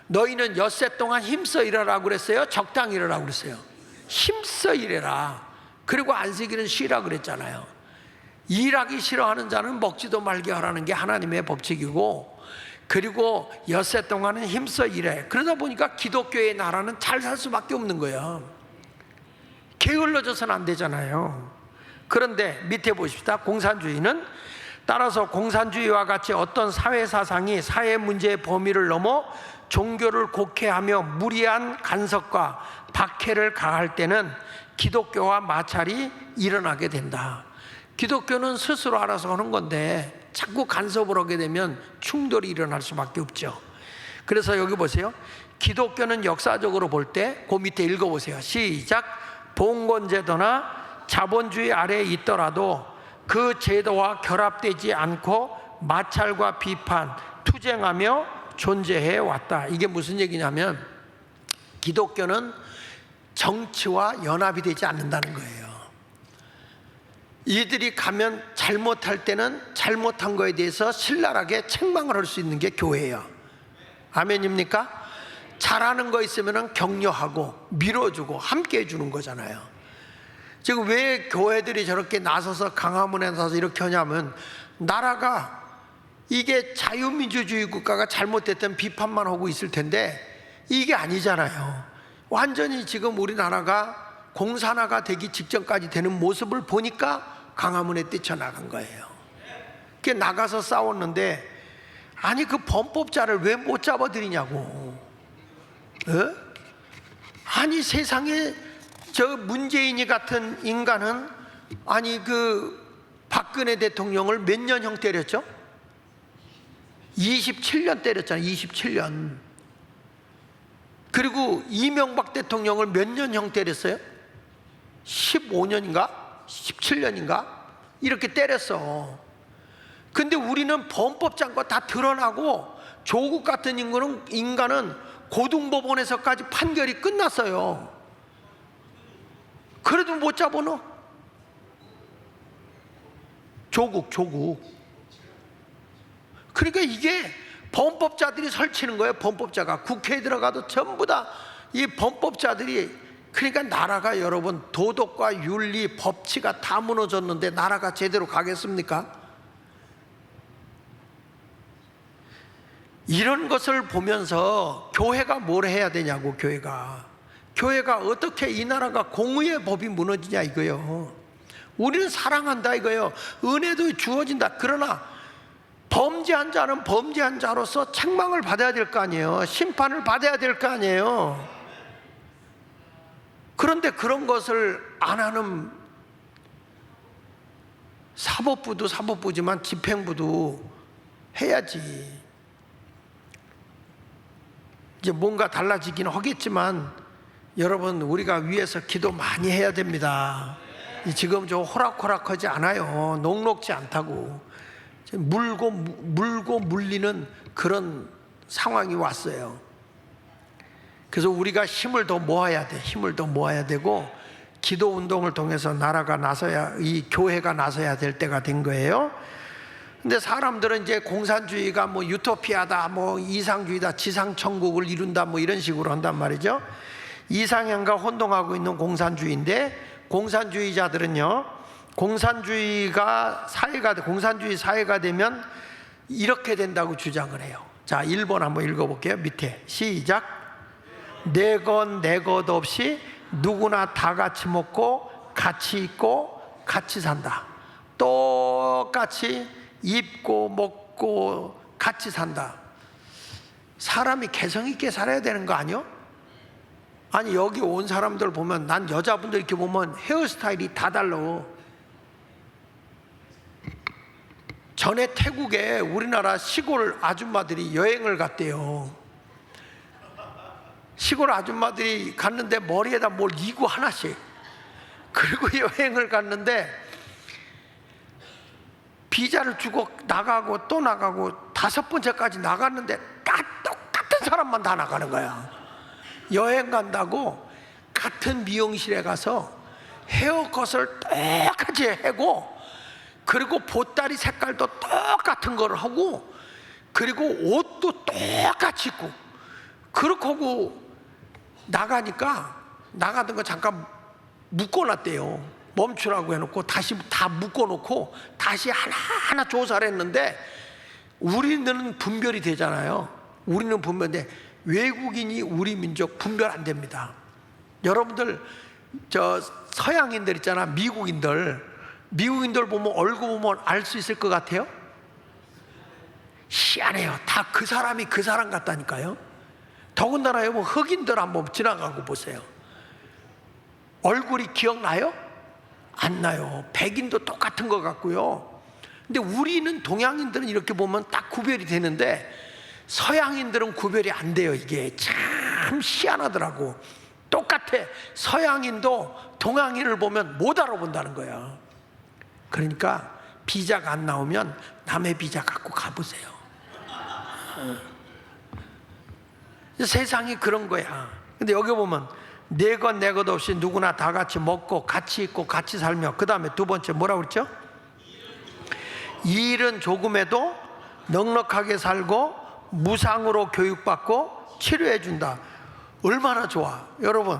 너희는 엿새 동안 힘써 일하라고 그랬어요? 적당히 일하라고 그랬어요? 힘써 일해라. 그리고 안식일은 쉬라 그랬잖아요. 일하기 싫어하는 자는 먹지도 말게 하라는 게 하나님의 법칙이고, 그리고 엿새 동안은 힘써 일해. 그러다 보니까 기독교의 나라는 잘 살 수밖에 없는 거예요. 게을러져서는 안 되잖아요. 그런데 밑에 보십시다. 공산주의는 따라서 공산주의와 같이 어떤 사회사상이 사회 문제의 범위를 넘어 종교를 곡해하며 무리한 간섭과 박해를 가할 때는 기독교와 마찰이 일어나게 된다. 기독교는 스스로 알아서 하는 건데 자꾸 간섭을 하게 되면 충돌이 일어날 수밖에 없죠. 그래서 여기 보세요. 기독교는 역사적으로 볼 때 그 밑에 읽어보세요. 시작. 봉건제도나 자본주의 아래에 있더라도 그 제도와 결합되지 않고 마찰과 비판, 투쟁하며 존재해 왔다. 이게 무슨 얘기냐면 기독교는 정치와 연합이 되지 않는다는 거예요. 이들이 가면 잘못할 때는 잘못한 거에 대해서 신랄하게 책망을 할 수 있는 게 교회예요. 아멘입니까? 잘하는 거 있으면 격려하고 밀어주고 함께 해주는 거잖아요. 지금 왜 교회들이 저렇게 나서서 강화문에 나서서 이렇게 하냐면 나라가 이게 자유민주주의 국가가 잘못됐던 비판만 하고 있을 텐데 이게 아니잖아요. 완전히 지금 우리나라가 공산화가 되기 직전까지 되는 모습을 보니까 강화문에 뛰쳐나간 거예요. 그게 나가서 싸웠는데 아니 그 범법자를 왜 못 잡아들이냐고. 아니 세상에 저 문재인이 같은 인간은 아니 그 박근혜 대통령을 몇 년형 때렸죠? 27년 때렸잖아요. 27년. 그리고 이명박 대통령을 몇 년형 때렸어요? 15년인가? 17년인가? 이렇게 때렸어. 근데 우리는 범법자가 다 드러나고 조국 같은 인간은 고등법원에서까지 판결이 끝났어요. 그래도 못 잡아넣어. 조국. 그러니까 이게 범법자들이 설치는 거예요. 범법자가 국회에 들어가도 전부 다 이 범법자들이. 그러니까 나라가 여러분 도덕과 윤리, 법치가 다 무너졌는데 나라가 제대로 가겠습니까? 이런 것을 보면서 교회가 뭘 해야 되냐고. 교회가 어떻게 이 나라가 공의의 법이 무너지냐 이거요. 우리는 사랑한다 이거요. 은혜도 주어진다. 그러나 범죄한 자는 범죄한 자로서 책망을 받아야 될 거 아니에요. 심판을 받아야 될 거 아니에요. 그런데 그런 것을 안 하는 사법부도 사법부지만 집행부도 해야지. 이제 뭔가 달라지긴 하겠지만 여러분, 우리가 위에서 기도 많이 해야 됩니다. 지금 좀 호락호락하지 않아요. 녹록지 않다고. 물고 물리는 그런 상황이 왔어요. 그래서 우리가 힘을 더 모아야 돼. 힘을 더 모아야 되고, 기도 운동을 통해서 나라가 나서야, 이 교회가 나서야 될 때가 된 거예요. 근데 사람들은 이제 공산주의가 뭐 유토피아다, 뭐 이상주의다, 지상천국을 이룬다, 뭐 이런 식으로 한단 말이죠. 이상향과 혼동하고 있는 공산주의인데, 공산주의자들은요, 공산주의 사회가 되면 이렇게 된다고 주장을 해요. 자, 1번 한번 읽어볼게요. 밑에 시작. 내 것 없이 누구나 다 같이 먹고 같이 입고 같이 산다. 똑같이 입고 먹고 같이 산다. 사람이 개성 있게 살아야 되는 거 아니요? 아니, 여기 온 사람들 보면, 난 여자분들 이렇게 보면 헤어스타일이 다 달라. 전에 태국에 우리나라 시골 아줌마들이 여행을 갔대요. 시골 아줌마들이 갔는데 머리에다 뭘 이고 하나씩. 그리고 여행을 갔는데 비자를 주고 나가고 또 나가고 5번째까지 나갔는데 다 똑같은 사람만 다 나가는 거야. 여행 간다고 같은 미용실에 가서 헤어컷을 똑같이 하고, 그리고 보따리 색깔도 똑같은 걸 하고, 그리고 옷도 똑같이 입고, 그렇게 하고 나가던 거 잠깐 묶어놨대요. 멈추라고 해놓고 다시 다 묶어놓고 다시 하나하나 조사를 했는데, 우리는 분별이 되잖아요. 우리는 분별인데 외국인이 우리 민족 분별 안 됩니다. 여러분들 저 서양인들 있잖아, 미국인들 보면 얼굴 보면 알 수 있을 것 같아요? 희한해요. 다 그 사람이 그 사람 같다니까요. 더군다나 여러분, 흑인들 한번 지나가고 보세요. 얼굴이 기억나요? 안 나요. 백인도 똑같은 것 같고요. 근데 우리는, 동양인들은 이렇게 보면 딱 구별이 되는데 서양인들은 구별이 안 돼요. 이게 참 희한하더라고. 똑같아. 서양인도 동양인을 보면 못 알아본다는 거야. 그러니까 비자가 안 나오면 남의 비자 갖고 가보세요. 세상이 그런 거야. 근데 여기 보면 내 것 없이 누구나 다 같이 먹고 같이 입고 같이 살며, 그 다음에 두 번째 뭐라고 그랬죠? 이 일은 조금에도 넉넉하게 살고 무상으로 교육받고 치료해 준다. 얼마나 좋아. 여러분,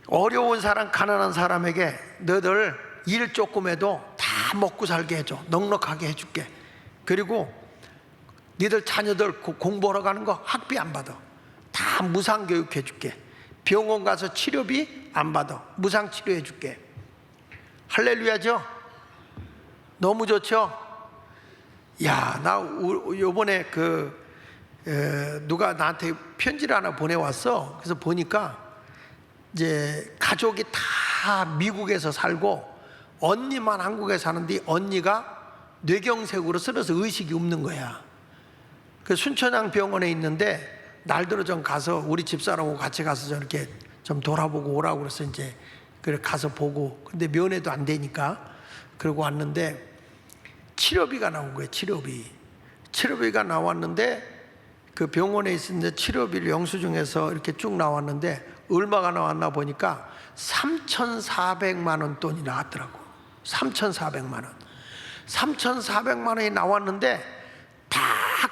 어려운 사람, 가난한 사람에게 너들 일 조금해도 다 먹고 살게 해줘. 넉넉하게 해줄게. 그리고 니들 자녀들 공부하러 가는 거 학비 안 받아. 다 무상 교육해 줄게. 병원 가서 치료비 안 받아. 무상 치료해 줄게. 할렐루야죠? 너무 좋죠? 야, 나 요번에 누가 나한테 편지를 하나 보내왔어. 그래서 보니까 이제 가족이 다 미국에서 살고 언니만 한국에 사는데, 언니가 뇌경색으로 쓰러서 의식이 없는 거야. 그 순천향 병원에 있는데, 날들어 좀 가서 우리 집사람하고 같이 가서 좀 이렇게 좀 돌아보고 오라고 그래서 이제 그래 가서 보고, 근데 면회도 안 되니까 그러고 왔는데, 치료비가 나온 거예요. 치료비가 나왔는데, 그 병원에 있었는데 치료비를 영수증에서 이렇게 쭉 나왔는데 얼마가 나왔나 보니까 3,400만 원 돈이 나왔더라고. 3,400만 원. 3,400만 원이 나왔는데 다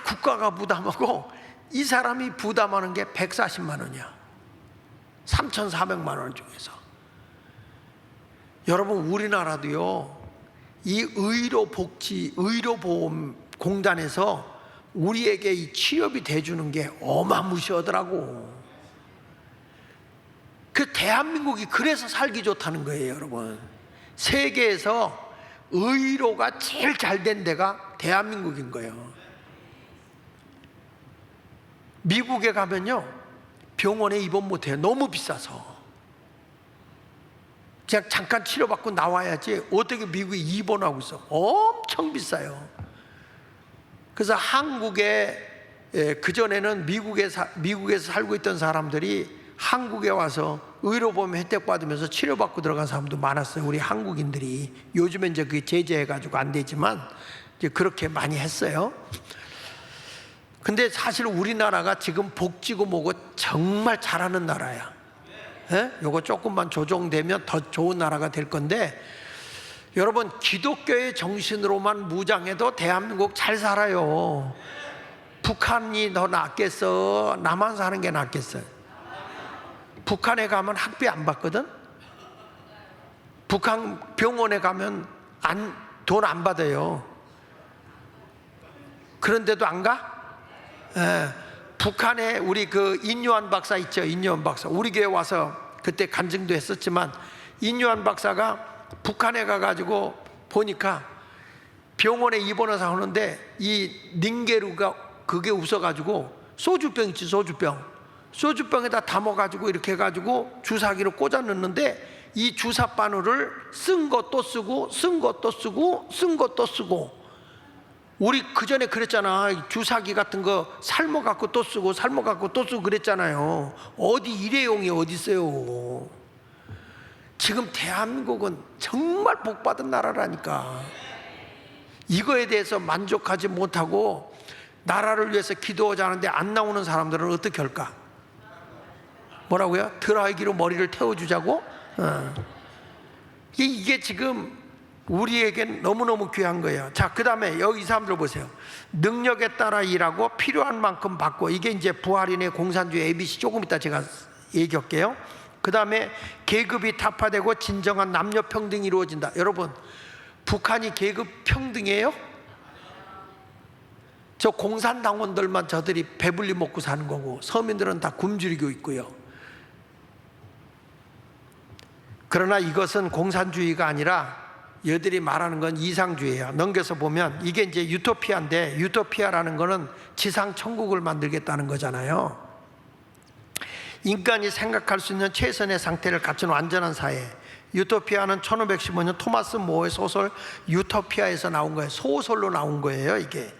국가가 부담하고 이 사람이 부담하는 게 140만 원이야. 3,400만 원 중에서. 여러분, 우리나라도요, 이 의료보험공단에서 우리에게 이 취업이 돼주는 게 어마무시하더라고. 그 대한민국이 그래서 살기 좋다는 거예요, 여러분. 세계에서 의료가 제일 잘 된 데가 대한민국인 거예요. 미국에 가면요, 병원에 입원 못해요. 너무 비싸서. 그냥 잠깐 치료받고 나와야지 어떻게 미국에 입원하고 있어. 엄청 비싸요. 그래서 한국에, 그전에는 미국에서 살고 있던 사람들이 한국에 와서 의료보험 혜택 받으면서 치료받고 들어간 사람도 많았어요. 우리 한국인들이. 요즘엔 이제 그게 제재해가지고 안 되지만 이제 그렇게 많이 했어요. 근데 사실 우리나라가 지금 복지고 뭐고 정말 잘하는 나라야. 요거 조금만 조정되면 더 좋은 나라가 될 건데, 여러분, 기독교의 정신으로만 무장해도 대한민국 잘 살아요. 북한이 더 낫겠어? 남한 사는 게 낫겠어요? 북한에 가면 학비 안 받거든? 북한 병원에 가면 돈 안 받아요. 그런데도 안 가? 북한에 우리 그 인요한 박사 있죠? 인요한 박사. 우리 교회 와서 그때 간증도 했었지만, 인요한 박사가 북한에 가가지고 보니까 병원에 입원해서 하는데 이 닝게루가 그게 웃어가지고 소주병 있지, 소주병에다 담아가지고 이렇게 해가지고 주사기로 꽂아 넣는데 이 주사 바늘을 쓴 것도 쓰고 쓴 것도 쓰고 쓴 것도 쓰고. 우리 그전에 그랬잖아. 주사기 같은 거 삶아갖고 또 쓰고 삶아갖고 또 쓰고 그랬잖아요. 어디 일회용이 어디 있어요. 지금 대한민국은 정말 복받은 나라라니까. 이거에 대해서 만족하지 못하고 나라를 위해서 기도하자 하는데 안 나오는 사람들은 어떻게 할까? 뭐라고요? 드라이기로 머리를 태워주자고? 이게 지금 우리에겐 너무너무 귀한 거예요. 자, 그 다음에 여기 이 사람들 보세요. 능력에 따라 일하고 필요한 만큼 받고. 이게 이제 부활인의 공산주의 ABC. 조금 이따 제가 얘기할게요. 그 다음에 계급이 타파되고 진정한 남녀 평등이 이루어진다. 여러분, 북한이 계급 평등이에요? 저 공산당원들만 저들이 배불리 먹고 사는 거고 서민들은 다 굶주리고 있고요. 그러나 이것은 공산주의가 아니라 여들이 말하는 건 이상주의예요. 넘겨서 보면 이게 이제 유토피아인데, 유토피아라는 거는 지상 천국을 만들겠다는 거잖아요. 인간이 생각할 수 있는 최선의 상태를 갖춘 완전한 사회. 유토피아는 1515년 토마스 모어의 소설 유토피아에서 나온 거예요. 소설로 나온 거예요, 이게.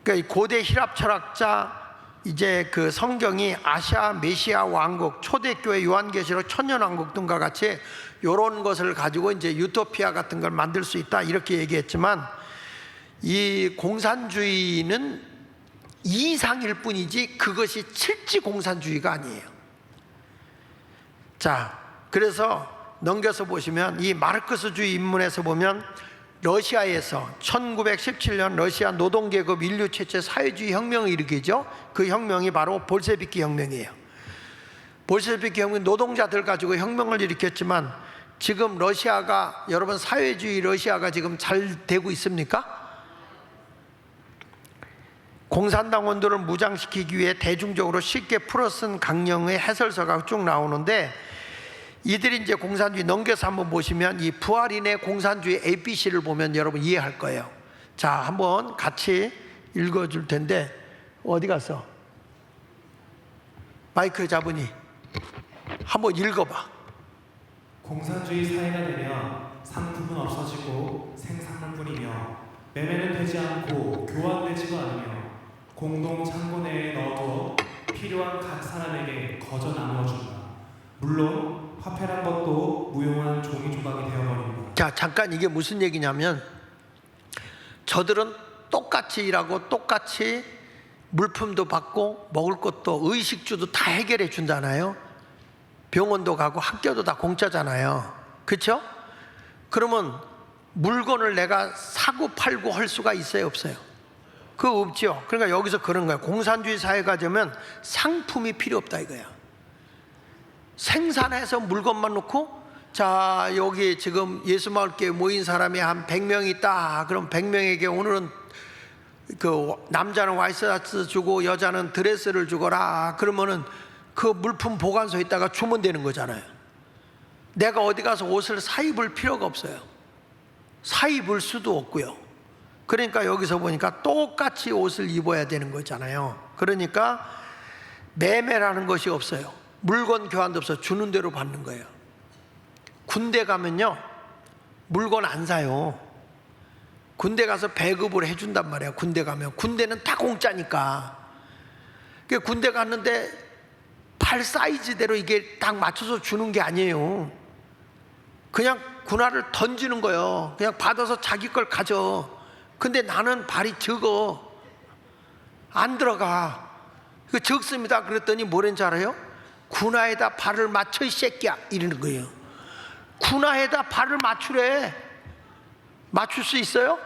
그러니까 고대 히랍 철학자 이제 그 성경이 아시아 메시아 왕국, 초대교회 요한계시록 천년왕국 등과 같이 이런 것을 가지고 이제 유토피아 같은 걸 만들 수 있다 이렇게 얘기했지만, 이 공산주의는 이상일 뿐이지 그것이 실제 공산주의가 아니에요. 자, 그래서 넘겨서 보시면 이 마르크스주의 입문에서 보면 러시아에서 1917년 러시아 노동계급 인류 최초의 사회주의 혁명을 일으키죠. 그 혁명이 바로 볼셰비키 혁명이에요. 볼셰비키 혁명, 노동자들 가지고 혁명을 일으켰지만 지금 러시아가, 여러분, 사회주의 러시아가 지금 잘 되고 있습니까? 공산당원들을 무장시키기 위해 대중적으로 쉽게 풀어쓴 강령의 해설서가 쭉 나오는데, 이들이 이제 공산주의 넘겨서 한번 보시면 이 부활인의 공산주의 ABC를 보면 여러분 이해할 거예요. 자, 한번 같이 읽어줄 텐데, 어디 갔어? 마이크 잡으니 한번 읽어봐. 공산주의 사회가 되면 상품은 없어지고 생산은 뿐이며 매매는 되지 않고 교환되지도 않으며 공동 창고 내에 넣어두어 필요한 각 사람에게 거저 나누어 준다. 물론 화폐란 것도 무용한 종이 조각이 되어버립니다. 자, 잠깐 이게 무슨 얘기냐면, 저들은 똑같이 일하고 똑같이 물품도 받고 먹을 것도 의식주도 다 해결해 준다나요? 병원도 가고 학교도 다 공짜잖아요. 그렇죠? 그러면 물건을 내가 사고 팔고 할 수가 있어요, 없어요? 그거 없죠. 그러니까 여기서 그런 거예요. 공산주의 사회가 되면 상품이 필요 없다 이거야. 생산해서 물건만 놓고, 자, 여기 지금 예수마을교회 모인 사람이 한 100명 있다. 그럼 100명에게 오늘은 그 남자는 와이셔츠 주고 여자는 드레스를 주거라. 그러면은 그 물품 보관소에 있다가 주면 되는 거잖아요. 내가 어디 가서 옷을 사 입을 필요가 없어요. 사 입을 수도 없고요. 그러니까 여기서 보니까 똑같이 옷을 입어야 되는 거잖아요. 그러니까 매매라는 것이 없어요. 물건 교환도 없어. 주는 대로 받는 거예요. 군대 가면요, 물건 안 사요. 군대 가서 배급을 해준단 말이에요. 군대 가면. 군대는 다 공짜니까. 군대 갔는데 팔 사이즈대로 이게 딱 맞춰서 주는 게 아니에요. 그냥 군화를 던지는 거예요. 그냥 받아서 자기 걸 가져. 근데 나는 발이 적어. 안 들어가. 적습니다. 그랬더니 뭐랬는지 알아요? 군화에다 발을 맞춰 이 새끼야, 이러는 거예요. 군화에다 발을 맞추래. 맞출 수 있어요?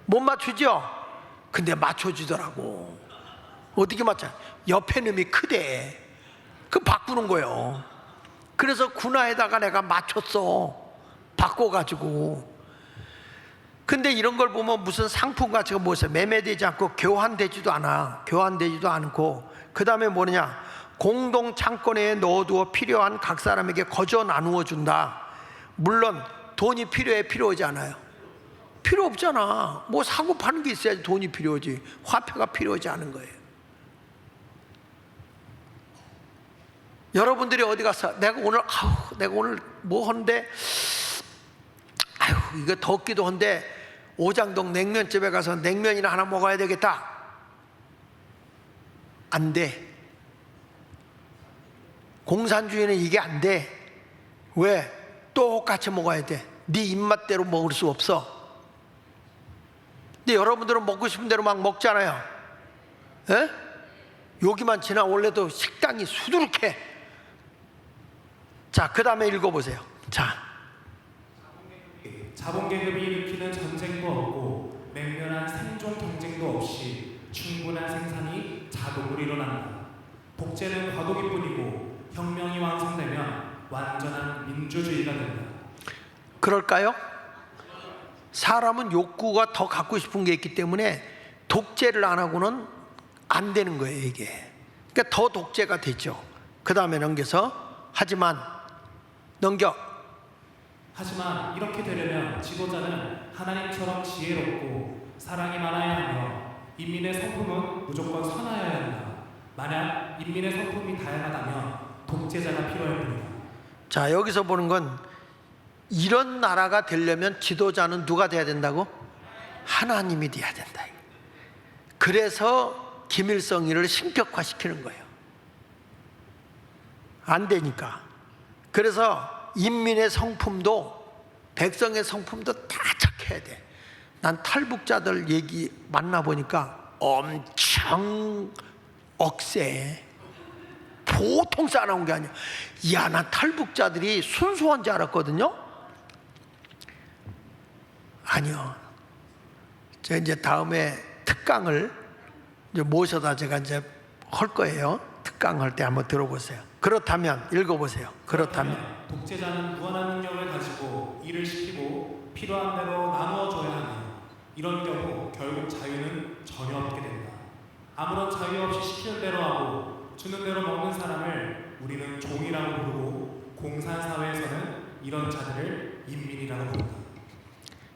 못 맞추죠? 근데 맞춰주더라고. 어떻게 맞춰? 옆에 놈이 크대. 그 바꾸는 거예요. 그래서 군화에다가 내가 맞췄어. 바꿔가지고. 근데 이런 걸 보면 무슨 상품 가치가 뭐였어요? 매매되지 않고 교환되지도 않아. 교환되지도 않고. 그 다음에 뭐냐? 공동 창고내에 넣어두어 필요한 각 사람에게 거저 나누어 준다. 물론 돈이 필요해, 필요하지 않아요? 필요 없잖아. 뭐 사고 파는 게 있어야지 돈이 필요하지. 화폐가 필요하지 않은 거예요. 여러분들이 어디 가서 내가 오늘 뭐 하는데, 이거 덥기도 한데 오장동 냉면집에 가서 냉면이나 하나 먹어야 되겠다. 안 돼. 공산주의는 이게 안 돼. 왜? 똑같이 먹어야 돼. 네 입맛대로 먹을 수 없어. 근데 여러분들은 먹고 싶은 대로 막 먹잖아요. 에? 여기만 지나 원래도 식당이 수두룩해. 자, 그 다음에 읽어보세요. 자, 자본계급이 일으키는 전쟁도 없고 맹렬한 생존 경쟁도 없이 충분한 생산이 자동으로 일어난다. 독재는 과도기뿐이고 혁명이 완성되면 완전한 민주주의가 된다. 그럴까요? 사람은 욕구가 더 갖고 싶은 게 있기 때문에 독재를 안 하고는 안 되는 거예요, 이게. 그러니까 더 독재가 되죠. 그 다음에 넘겨서 하지만 이렇게 되려면 지도자는 하나님처럼 지혜롭고 사랑이 많아야 하며 인민의 성품은 무조건 선하여야 한다. 만약 인민의 성품이 다양하다면 독재자가 필요할 뿐이다. 자, 여기서 보는 건 이런 나라가 되려면 지도자는 누가 돼야 된다고? 하나님이 돼야 된다. 그래서 김일성이를 신격화시키는 거예요. 안 되니까. 그래서 인민의 성품도 백성의 성품도 다 착해야 돼. 난 탈북자들 얘기 만나보니까 엄청 억세. 보통 싸나운 게 아니야. 야, 난 탈북자들이 순수한 줄 알았거든요. 아니요. 제가 이제 다음에 특강을 이제 모셔다 제가 이제 할 거예요. 특강 할 때 한번 들어보세요. 그렇다면 읽어보세요. 그렇다면 독재자는 무한한 능력을 가지고 일을 시키고 필요한 대로 나누어 줘야 하며 이런 경우 결국 자유는 전혀 없게 된다. 아무런 자유 없이 시키는 대로 하고 주는 대로 먹는 사람을 우리는 종이라고 부르고 공산사회에서는 이런 자들을 인민이라고 부른다.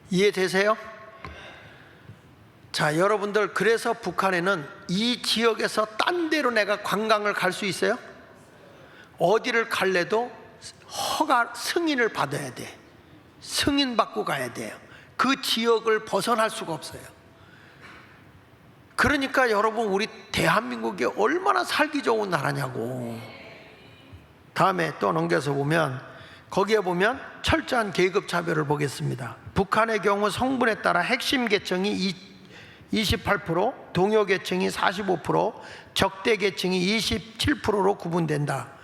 이해되세요? 자, 여러분들, 그래서 북한에는 이 지역에서 딴 데로 내가 관광을 갈 수 있어요? 어디를 갈래도 승인을 받아야 돼. 승인 받고 가야 돼요. 그 지역을 벗어날 수가 없어요. 그러니까 여러분, 우리 대한민국이 얼마나 살기 좋은 나라냐고. 다음에 또 넘겨서 보면, 거기에 보면 철저한 계급 차별을 보겠습니다. 북한의 경우 성분에 따라 핵심 계층이 28%, 동요 계층이 45%, 적대 계층이 27%로 구분된다.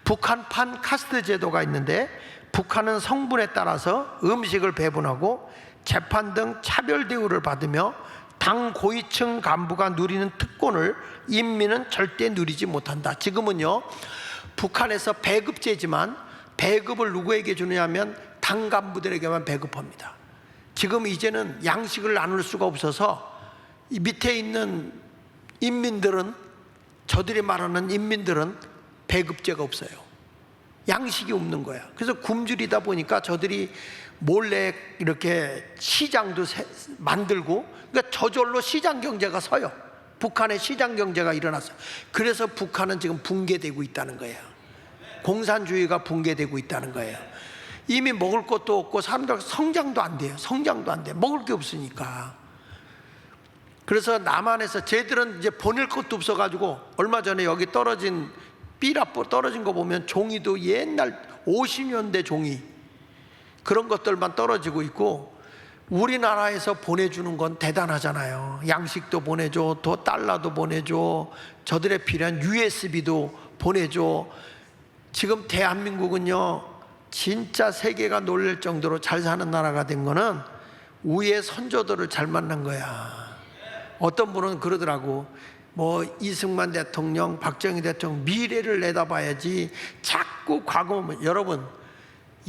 북한판 카스트 제도가 있는데 북한은 성분에 따라서 음식을 배분하고 재판 등 차별 대우를 받으며 당 고위층 간부가 누리는 특권을 인민은 절대 누리지 못한다. 지금은요, 북한에서 배급제지만 배급을 누구에게 주느냐면 당 간부들에게만 배급합니다. 지금 이제는 양식을 나눌 수가 없어서 이 밑에 있는 인민들은, 저들이 말하는 인민들은 배급제가 없어요. 양식이 없는 거야. 그래서 굶주리다 보니까 저들이 몰래 이렇게 시장도 만들고, 그러니까 저절로 시장 경제가 서요. 북한의 시장 경제가 일어났어요. 그래서 북한은 지금 붕괴되고 있다는 거예요. 공산주의가 붕괴되고 있다는 거예요. 이미 먹을 것도 없고 사람들 성장도 안 돼요. 성장도 안 돼. 먹을 게 없으니까. 그래서 남한에서 쟤들은 이제 보낼 것도 없어가지고, 얼마 전에 여기 떨어진 삐라뽀 떨어진 거 보면 종이도 옛날 50년대 종이, 그런 것들만 떨어지고 있고, 우리나라에서 보내주는 건 대단하잖아요. 양식도 보내줘, 또 달러도 보내줘, 저들의 필요한 USB도 보내줘. 지금 대한민국은요, 진짜 세계가 놀랄 정도로 잘 사는 나라가 된 거는 우리의 선조들을 잘 만난 거야. 어떤 분은 그러더라고. 뭐 이승만 대통령, 박정희 대통령 미래를 내다봐야지 자꾸 과거. 여러분,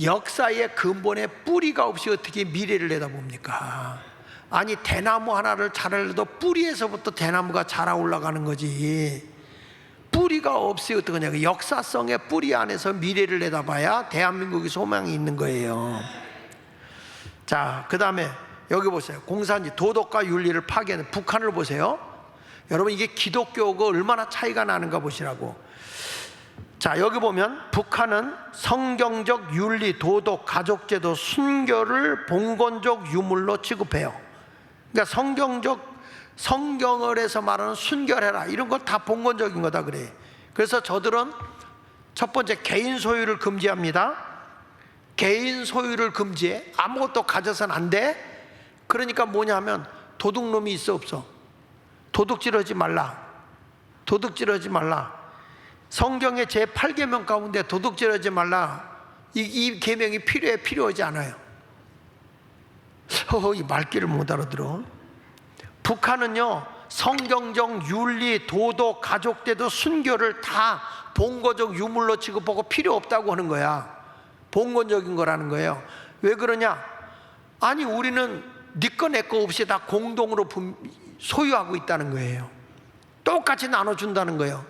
역사의 근본에 뿌리가 없이 어떻게 미래를 내다봅니까? 아니, 대나무 하나를 자라려도 뿌리에서부터 대나무가 자라 올라가는 거지. 뿌리가 없이 어떻게 하냐. 역사성의 뿌리 안에서 미래를 내다봐야 대한민국의 소망이 있는 거예요. 자, 그 다음에 여기 보세요. 공산주의, 도덕과 윤리를 파괴하는 북한을 보세요. 여러분, 이게 기독교가 얼마나 차이가 나는가 보시라고. 자, 여기 보면 북한은 성경적 윤리, 도덕, 가족제도, 순교를 봉건적 유물로 취급해요. 그러니까 성경을 해서 말하는 순결해라, 이런 거 다 봉건적인 거다 그래. 그래서 저들은 첫 번째 개인 소유를 금지합니다. 개인 소유를 금지해. 아무것도 가져서는 안 돼. 그러니까 뭐냐면 도둑놈이 있어 없어? 도둑질하지 말라. 도둑질하지 말라. 성경의 제8계명 가운데 도둑질하지 말라, 이 계명이 필요해? 필요하지 않아요. 이 말귀를 못 알아들어. 북한은요, 성경적 윤리, 도덕, 가족대도, 순교를 다 봉건적 유물로 취급하고 필요 없다고 하는 거야. 봉건적인 거라는 거예요. 왜 그러냐? 아니, 우리는 네 거 내 거 없이 다 공동으로 소유하고 있다는 거예요. 똑같이 나눠준다는 거예요.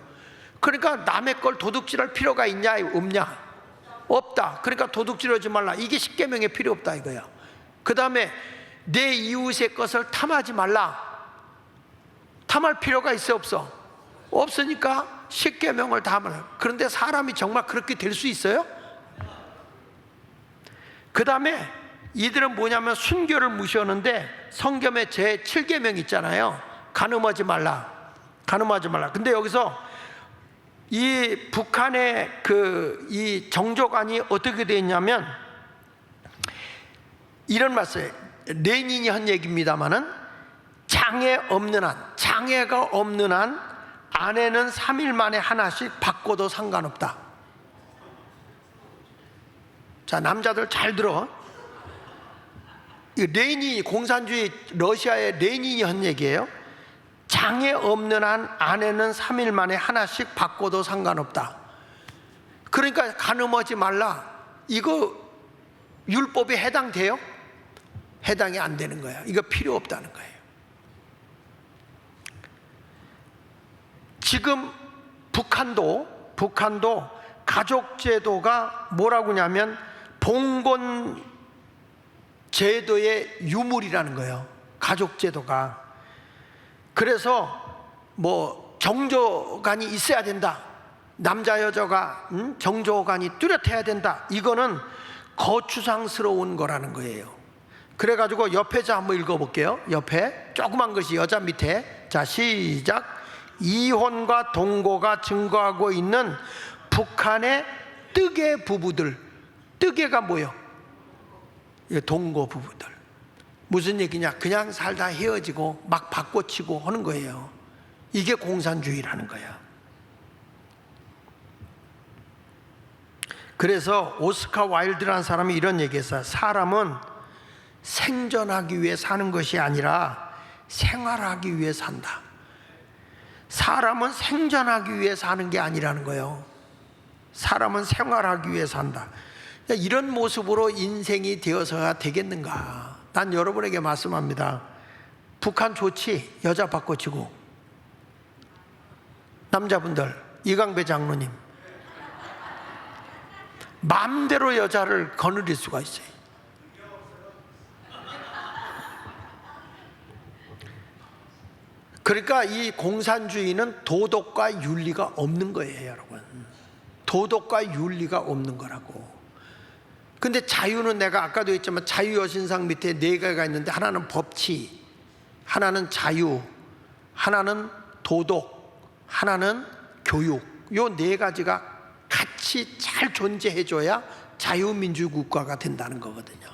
그러니까 남의 걸 도둑질할 필요가 있냐 없냐? 없다. 그러니까 도둑질하지 말라. 이게 십계명에 필요 없다 이거야. 그 다음에 내 이웃의 것을 탐하지 말라. 탐할 필요가 있어 없어? 없으니까 십계명을 다 말라. 그런데 사람이 정말 그렇게 될 수 있어요? 그 다음에 이들은 뭐냐면 순교를 무시하는데, 성경의 제7계명 있잖아요. 간음하지 말라. 간음하지 말라. 근데 여기서 이 북한의 이 정조관이 어떻게 되어 있냐면, 이런 말씀, 레닌이 한 얘기입니다만은, 장애가 없는 한 아내는 3일 만에 하나씩 바꿔도 상관없다. 자, 남자들 잘 들어. 레닌이, 공산주의 러시아의 레닌이 한 얘기예요. 장애 없는 한 아내는 3일 만에 하나씩 바꿔도 상관없다. 그러니까 간음하지 말라, 이거 율법에 해당돼요? 해당이 안 되는 거야. 이거 필요 없다는 거예요. 지금 북한도 가족제도가 뭐라고 하냐면 봉건 제도의 유물이라는 거예요. 가족제도가. 그래서 뭐 정조간이 있어야 된다. 남자 여자가 정조간이 뚜렷해야 된다. 이거는 거추장스러운 거라는 거예요. 그래가지고 옆에 자 한번 읽어볼게요. 옆에 조그만 것이 여자 밑에. 자, 시작. 이혼과 동거가 증거하고 있는 북한의 뜨개 부부들. 뜨개가 뭐예요? 동거 부부들. 무슨 얘기냐? 그냥 살다 헤어지고 막 바꿔치고 하는 거예요. 이게 공산주의라는 거야. 그래서 오스카 와일드라는 사람이 이런 얘기했어요. 사람은 생존하기 위해 사는 것이 아니라 생활하기 위해 산다. 사람은 생존하기 위해 사는 게 아니라는 거예요. 사람은 생활하기 위해 산다. 이런 모습으로 인생이 되어서야 되겠는가? 난 여러분에게 말씀합니다. 북한 좋지? 여자 바꿔치고. 남자분들, 이강배 장로님, 마음대로 여자를 거느릴 수가 있어요. 그러니까 이 공산주의는 도덕과 윤리가 없는 거예요, 여러분. 도덕과 윤리가 없는 거라고. 근데 자유는 내가 아까도 했지만 자유여신상 밑에 네 개가 있는데, 하나는 법치, 하나는 자유, 하나는 도덕, 하나는 교육. 요 네 가지가 같이 잘 존재해줘야 자유민주국가가 된다는 거거든요.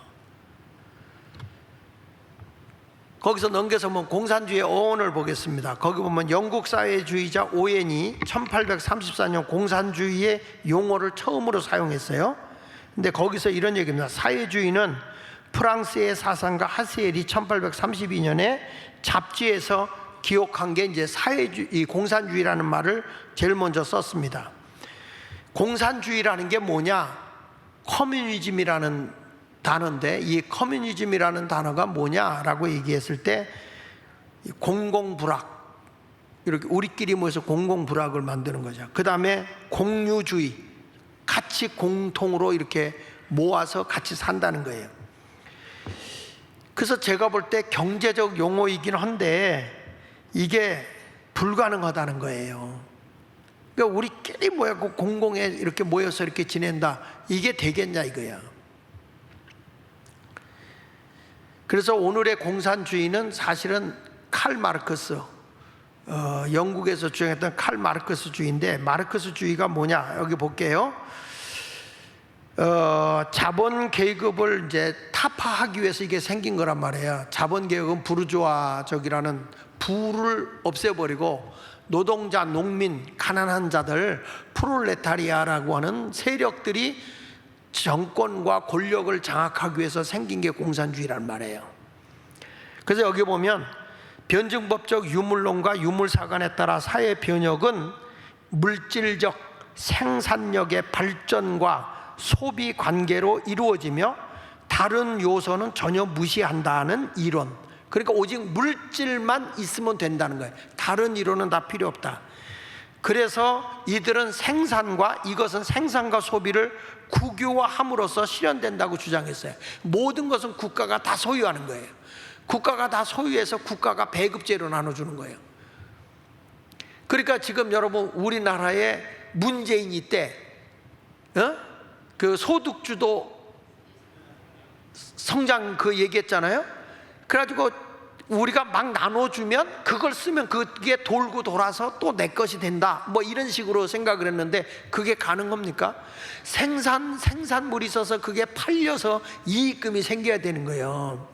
거기서 넘겨서 보면 공산주의의 어원을 보겠습니다. 거기 보면 영국 사회주의자 오웬이 1834년 공산주의의 용어를 처음으로 사용했어요. 근데 거기서 이런 얘기입니다. 사회주의는 프랑스의 사상가 하스엘이 1832년에 잡지에서 기록한 게 이제 사회주의, 공산주의라는 말을 제일 먼저 썼습니다. 공산주의라는 게 뭐냐? 커뮤니즘이라는 단어인데, 이 커뮤니즘이라는 단어가 뭐냐라고 얘기했을 때 공공불악, 이렇게 우리끼리 모여서 공공불악을 만드는 거죠. 그 다음에 공유주의, 같이 공통으로 이렇게 모아서 같이 산다는 거예요. 그래서 제가 볼 때 경제적 용어이긴 한데 이게 불가능하다는 거예요. 그러니까 우리끼리 모여서 공공에 이렇게 모여서 이렇게 지낸다, 이게 되겠냐 이거야. 그래서 오늘의 공산주의는 사실은 칼 마르크스, 영국에서 주장했던 칼 마르크스주의인데, 마르크스주의가 뭐냐? 여기 볼게요. 자본 계급을 이제 타파하기 위해서 이게 생긴 거란 말이에요. 자본 계급은 부르주아적이라는 부를 없애버리고 노동자, 농민, 가난한 자들, 프롤레타리아라고 하는 세력들이 정권과 권력을 장악하기 위해서 생긴 게 공산주의란 말이에요. 그래서 여기 보면 변증법적 유물론과 유물사관에 따라 사회 변혁은 물질적 생산력의 발전과 소비 관계로 이루어지며 다른 요소는 전혀 무시한다는 이론. 그러니까 오직 물질만 있으면 된다는 거예요. 다른 이론은 다 필요 없다. 그래서 이들은 이것은 생산과 소비를 국유화함으로써 실현된다고 주장했어요. 모든 것은 국가가 다 소유하는 거예요. 국가가 다 소유해서 국가가 배급제로 나눠주는 거예요. 그러니까 지금 여러분 우리나라에 문재인이 때 그 소득주도 성장 그 얘기했잖아요. 그래가지고 우리가 막 나눠주면 그걸 쓰면 그게 돌고 돌아서 또 내 것이 된다, 뭐 이런 식으로 생각을 했는데, 그게 가능합니까? 생산물이 있어서 그게 팔려서 이익금이 생겨야 되는 거예요.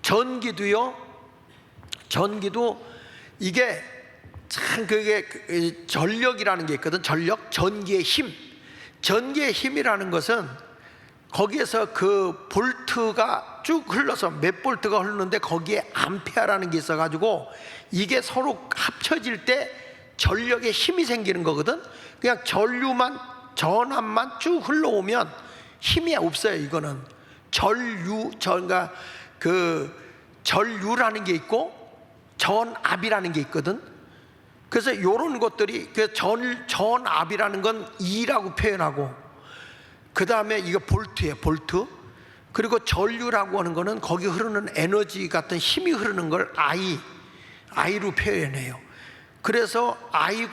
전기도 이게 참, 그게 전력이라는 게 있거든. 전기의 힘이라는 것은 거기에서 그 볼트가 쭉 흘러서 몇 볼트가 흐르는데 거기에 암페어라는 게 있어가지고 이게 서로 합쳐질 때 전력의 힘이 생기는 거거든. 그냥 전압만 쭉 흘러오면 힘이 없어요. 이거는 그러니까 그 전류라는 게 있고 전압이라는 게 있거든. 그래서 이런 것들이 그 전압이라는 건 E라고 표현하고, 그 다음에 이거 볼트예요, 볼트. 그리고 전류라고 하는 거는 거기 흐르는 에너지 같은 힘이 흐르는 걸 I로 표현해요. 그래서 I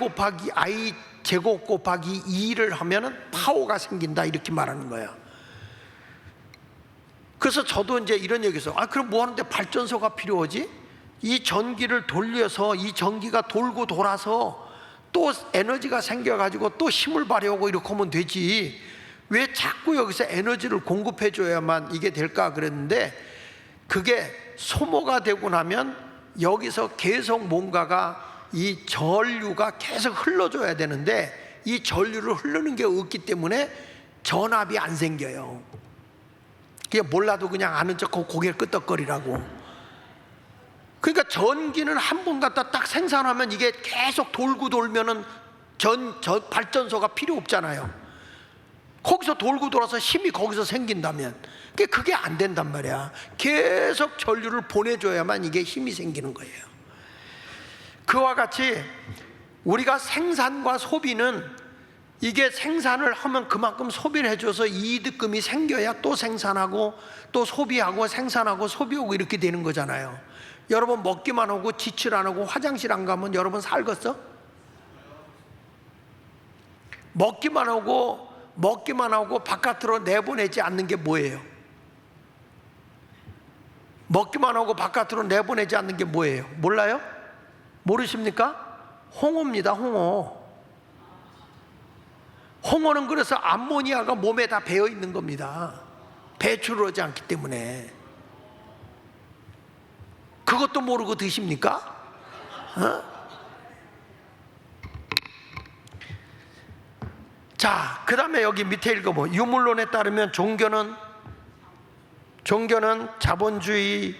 제곱 곱하기 2를 하면은 파워가 생긴다, 이렇게 말하는 거야. 그래서 저도 이제 이런 얘기했어요. 그럼 뭐 하는데 발전소가 필요하지? 이 전기를 돌려서 이 전기가 돌고 돌아서 또 에너지가 생겨가지고 또 힘을 발휘하고 이렇게 하면 되지, 왜 자꾸 여기서 에너지를 공급해 줘야만 이게 될까 그랬는데, 그게 소모가 되고 나면 여기서 계속 뭔가가, 이 전류가 계속 흘러줘야 되는데 이 전류를 흐르는 게 없기 때문에 전압이 안 생겨요. 그냥 몰라도 그냥 아는 척하고 고개를 끄덕거리라고. 그러니까 전기는 한 번 갖다 딱 생산하면 이게 계속 돌고 돌면은 발전소가 필요 없잖아요. 거기서 돌고 돌아서 힘이 거기서 생긴다면 그게 안 된단 말이야. 계속 전류를 보내줘야만 이게 힘이 생기는 거예요. 그와 같이 우리가 생산과 소비는 이게 생산을 하면 그만큼 소비를 해줘서 이득금이 생겨야 또 생산하고 또 소비하고 생산하고 소비하고 이렇게 되는 거잖아요. 여러분 먹기만 하고 지출 안 하고 화장실 안 가면 여러분 살겠어? 먹기만 하고 바깥으로 내보내지 않는 게 뭐예요? 먹기만 하고 바깥으로 내보내지 않는 게 뭐예요? 몰라요? 모르십니까? 홍어입니다. 홍어는 그래서 암모니아가 몸에 다 배어 있는 겁니다. 배출을 하지 않기 때문에. 그것도 모르고 드십니까? 자, 그 다음에 여기 밑에 읽어보. 유물론에 따르면 종교는 자본주의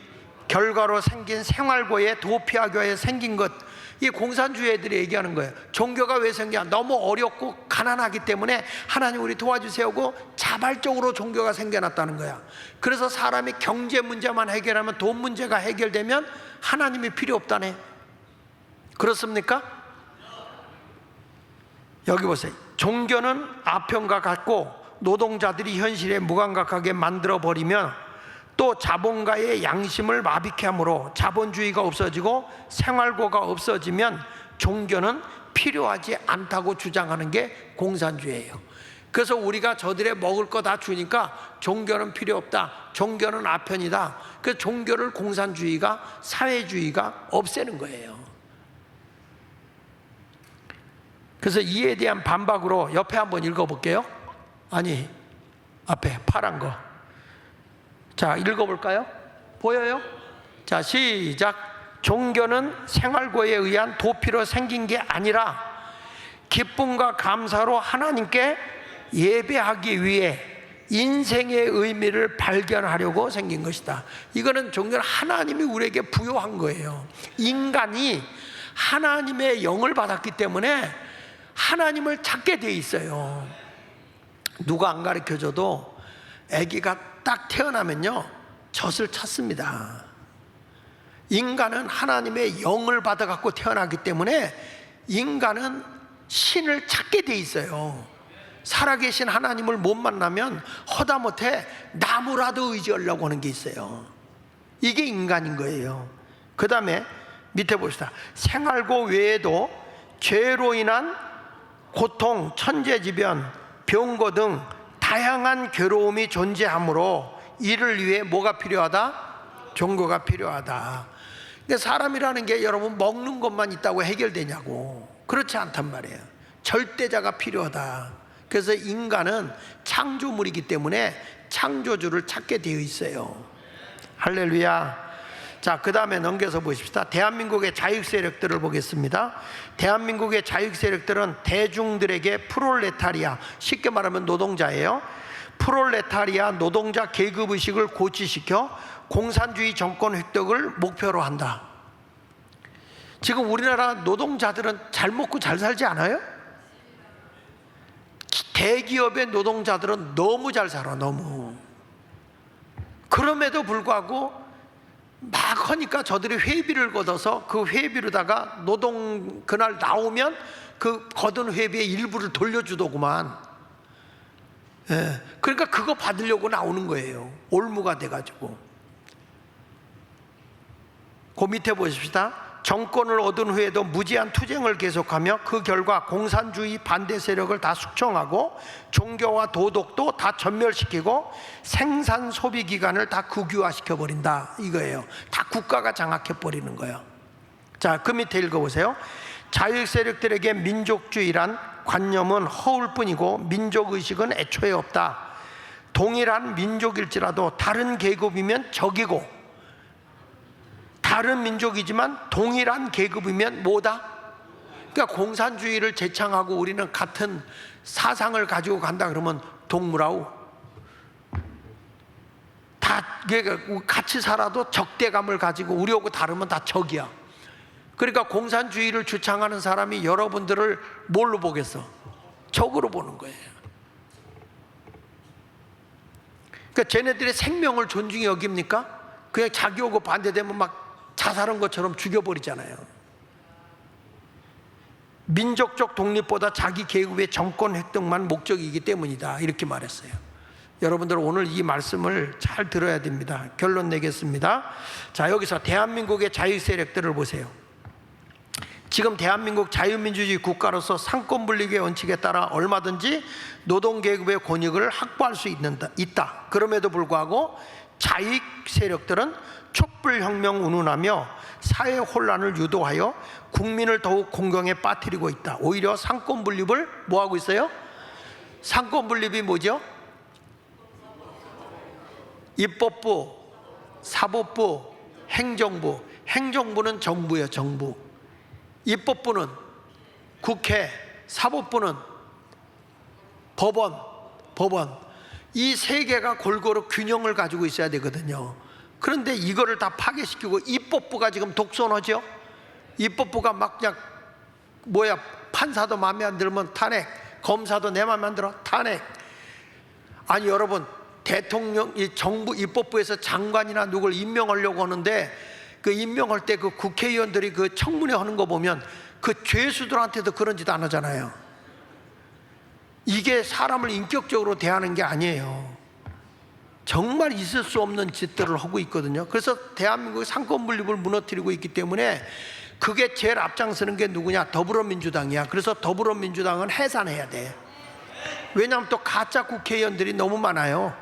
결과로 생긴 생활고에 도피하교에 생긴 것. 이 공산주의들이 얘기하는 거예요. 종교가 왜 생겨? 너무 어렵고 가난하기 때문에 하나님 우리 도와주세요고 자발적으로 종교가 생겨났다는 거야. 그래서 사람이 경제 문제만 해결하면, 돈 문제가 해결되면 하나님이 필요 없다네. 그렇습니까? 여기 보세요. 종교는 아편과 같고 노동자들이 현실에 무감각하게 만들어버리면 또 자본가의 양심을 마비케 하므로 자본주의가 없어지고 생활고가 없어지면 종교는 필요하지 않다고 주장하는 게 공산주의예요. 그래서 우리가 저들의 먹을 거 다 주니까 종교는 필요 없다, 종교는 아편이다. 그래서 종교를 공산주의가, 사회주의가 없애는 거예요. 그래서 이에 대한 반박으로 옆에 한번 읽어볼게요. 아니, 앞에 파란 거. 자, 읽어볼까요? 보여요? 자, 시작. 종교는 생활고에 의한 도피로 생긴 게 아니라 기쁨과 감사로 하나님께 예배하기 위해 인생의 의미를 발견하려고 생긴 것이다. 이거는 종교는 하나님이 우리에게 부여한 거예요. 인간이 하나님의 영을 받았기 때문에 하나님을 찾게 돼 있어요. 누가 안 가르쳐줘도 아기가 딱 태어나면요 젖을 찾습니다. 인간은 하나님의 영을 받아갖고 태어나기 때문에 인간은 신을 찾게 돼 있어요. 살아계신 하나님을 못 만나면 허다못해 나무라도 의지하려고 하는 게 있어요. 이게 인간인 거예요. 그 다음에 밑에 봅시다. 생활고 외에도 죄로 인한 고통, 천재지변, 병고 등 다양한 괴로움이 존재하므로 이를 위해 뭐가 필요하다? 종교가 필요하다. 그러니까 사람이라는 게 여러분 먹는 것만 있다고 해결되냐고. 그렇지 않단 말이에요. 절대자가 필요하다. 그래서 인간은 창조물이기 때문에 창조주를 찾게 되어 있어요. 할렐루야. 자, 그 다음에 넘겨서 보십시다. 대한민국의 자익 세력들을 보겠습니다. 대한민국의 자익 세력들은 대중들에게 프롤레타리아, 쉽게 말하면 노동자예요. 프롤레타리아 노동자 계급의식을 고취시켜 공산주의 정권 획득을 목표로 한다. 지금 우리나라 노동자들은 잘 먹고 잘 살지 않아요? 대기업의 노동자들은 너무 잘 살아, 너무. 그럼에도 불구하고 막 하니까 저들이 회비를 걷어서 그 회비로다가 노동 그날 나오면 그 거둔 회비의 일부를 돌려주더구만. 예, 그러니까 그거 받으려고 나오는 거예요. 올무가 돼가지고. 그 밑에 보십시다. 정권을 얻은 후에도 무제한 투쟁을 계속하며 그 결과 공산주의 반대 세력을 다 숙청하고 종교와 도덕도 다 전멸시키고 생산 소비 기관을 다 국유화시켜 버린다, 이거예요. 다 국가가 장악해 버리는 거예요. 자, 그 밑에 읽어보세요. 자유 세력들에게 민족주의란 관념은 허울 뿐이고 민족의식은 애초에 없다. 동일한 민족일지라도 다른 계급이면 적이고 다른 민족이지만 동일한 계급이면 뭐다? 그러니까 공산주의를 제창하고 우리는 같은 사상을 가지고 간다 그러면 동물하고 다 같이 살아도 적대감을 가지고 우리하고 다르면 다 적이야. 그러니까 공산주의를 주창하는 사람이 여러분들을 뭘로 보겠어? 적으로 보는 거예요. 그러니까 쟤네들의 생명을 존중히 여깁니까? 그냥 자기하고 반대되면 막 자살한 것처럼 죽여버리잖아요. 민족적 독립보다 자기 계급의 정권 획득만 목적이기 때문이다, 이렇게 말했어요. 여러분들 오늘 이 말씀을 잘 들어야 됩니다. 결론 내겠습니다. 자, 여기서 대한민국의 자유 세력들을 보세요. 지금 대한민국 자유민주주의 국가로서 상권 분립의 원칙에 따라 얼마든지 노동계급의 권익을 확보할 수 있다. 그럼에도 불구하고 자익 세력들은 촛불혁명 운운하며 사회 혼란을 유도하여 국민을 더욱 공경에 빠뜨리고 있다. 오히려 상권 분립을 뭐하고 있어요? 상권 분립이 뭐죠? 입법부, 사법부, 행정부. 행정부는 정부예요, 정부. 입법부는 국회, 사법부는 법원. 이 세 개가 골고루 균형을 가지고 있어야 되거든요. 그런데 이거를 다 파괴시키고 입법부가 지금 독선하죠. 입법부가 막 그냥 판사도 마음에 안 들면 탄핵, 검사도 내 마음에 안 들어 탄핵. 아니 여러분, 대통령, 이 정부 입법부에서 장관이나 누굴 임명하려고 하는데 그 임명할 때 그 국회의원들이 그 청문회 하는 거 보면 그 죄수들한테도 그런 짓 안 하잖아요. 이게 사람을 인격적으로 대하는 게 아니에요. 정말 있을 수 없는 짓들을 하고 있거든요. 그래서 대한민국의 상권 분립을 무너뜨리고 있기 때문에 그게 제일 앞장서는 게 누구냐? 더불어민주당이야. 그래서 더불어민주당은 해산해야 돼. 왜냐하면 또 가짜 국회의원들이 너무 많아요.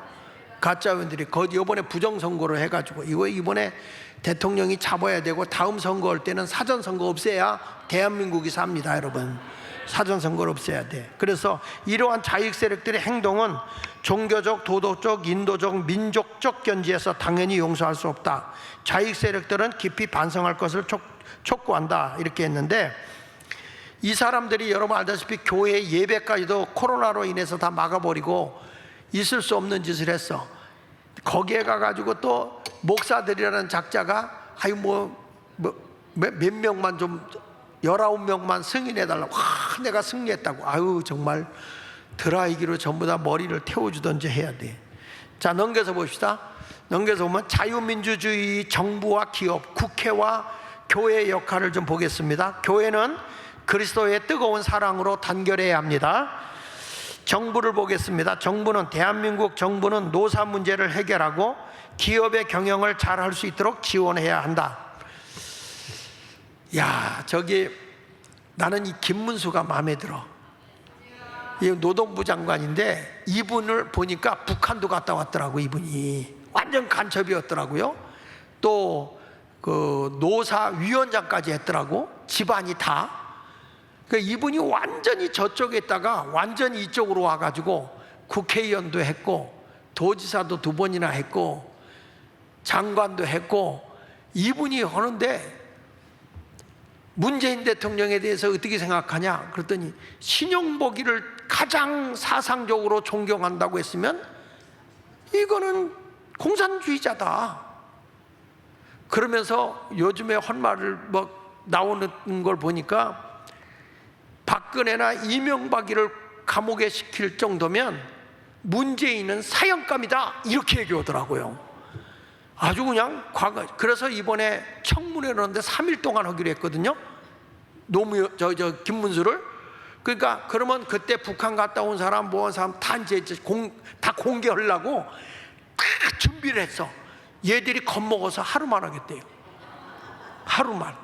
가짜 의원들이 이번에 부정선거를 해가지고 이번에 대통령이 잡아야 되고 다음 선거할 때는 사전선거 없애야 대한민국이 삽니다, 여러분. 사전선거를 없애야 돼. 그래서 이러한 자익 세력들의 행동은 종교적, 도덕적, 인도적, 민족적 견지에서 당연히 용서할 수 없다. 자익 세력들은 깊이 반성할 것을 촉구한다, 이렇게 했는데, 이 사람들이 여러분 알다시피 교회 예배까지도 코로나로 인해서 다 막아버리고 있을 수 없는 짓을 했어. 거기에 가가지고 또 목사들이라는 작자가 몇 명만 좀 19명만 승인해달라고. 내가 승리했다고. 아유 정말 드라이기로 전부 다 머리를 태워주던지 해야 돼. 자, 넘겨서 봅시다. 넘겨서 보면 자유민주주의 정부와 기업, 국회와 교회의 역할을 좀 보겠습니다. 교회는 그리스도의 뜨거운 사랑으로 단결해야 합니다. 정부를 보겠습니다. 대한민국 정부는 노사 문제를 해결하고 기업의 경영을 잘 할 수 있도록 지원해야 한다. 야, 나는 이 김문수가 마음에 들어. 이 노동부 장관인데 이분을 보니까 북한도 갔다 왔더라고. 이분이 완전 간첩이었더라고요. 또 그 노사위원장까지 했더라고. 집안이 다. 그러니까 이분이 완전히 저쪽에 있다가 완전히 이쪽으로 와가지고 국회의원도 했고 도지사도 2번이나 했고 장관도 했고. 이분이 하는데 문재인 대통령에 대해서 어떻게 생각하냐 그랬더니 신용보기를 가장 사상적으로 존경한다고 했으면 이거는 공산주의자다. 그러면서 요즘에 헛말을 나오는 걸 보니까 박근혜나 이명박이를 감옥에 시킬 정도면 문재인은 사형감이다, 이렇게 얘기하더라고요. 아주 그냥 그래서 이번에 청문회를 하는데 3일 동안 하기로 했거든요. 김문수를. 그러니까 그러면 그때 북한 갔다 온 사람, 뭐 한 사람 다 다 공개하려고 다 준비를 했어. 얘들이 겁먹어서 하루만 하겠대요. 하루만.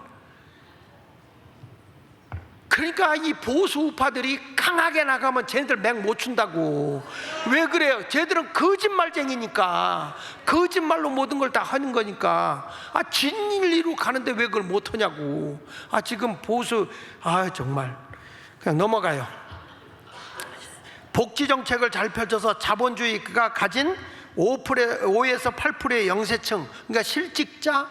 그러니까 이 보수 우파들이 강하게 나가면 쟤네들 맥 못 춘다고. 왜 그래요? 쟤들은 거짓말쟁이니까. 거짓말로 모든 걸 다 하는 거니까. 진리로 가는데 왜 그걸 못 하냐고. 지금 보수, 정말. 그냥 넘어가요. 복지 정책을 잘 펼쳐서 자본주의가 가진 5에서 8%의 영세층, 그러니까 실직자,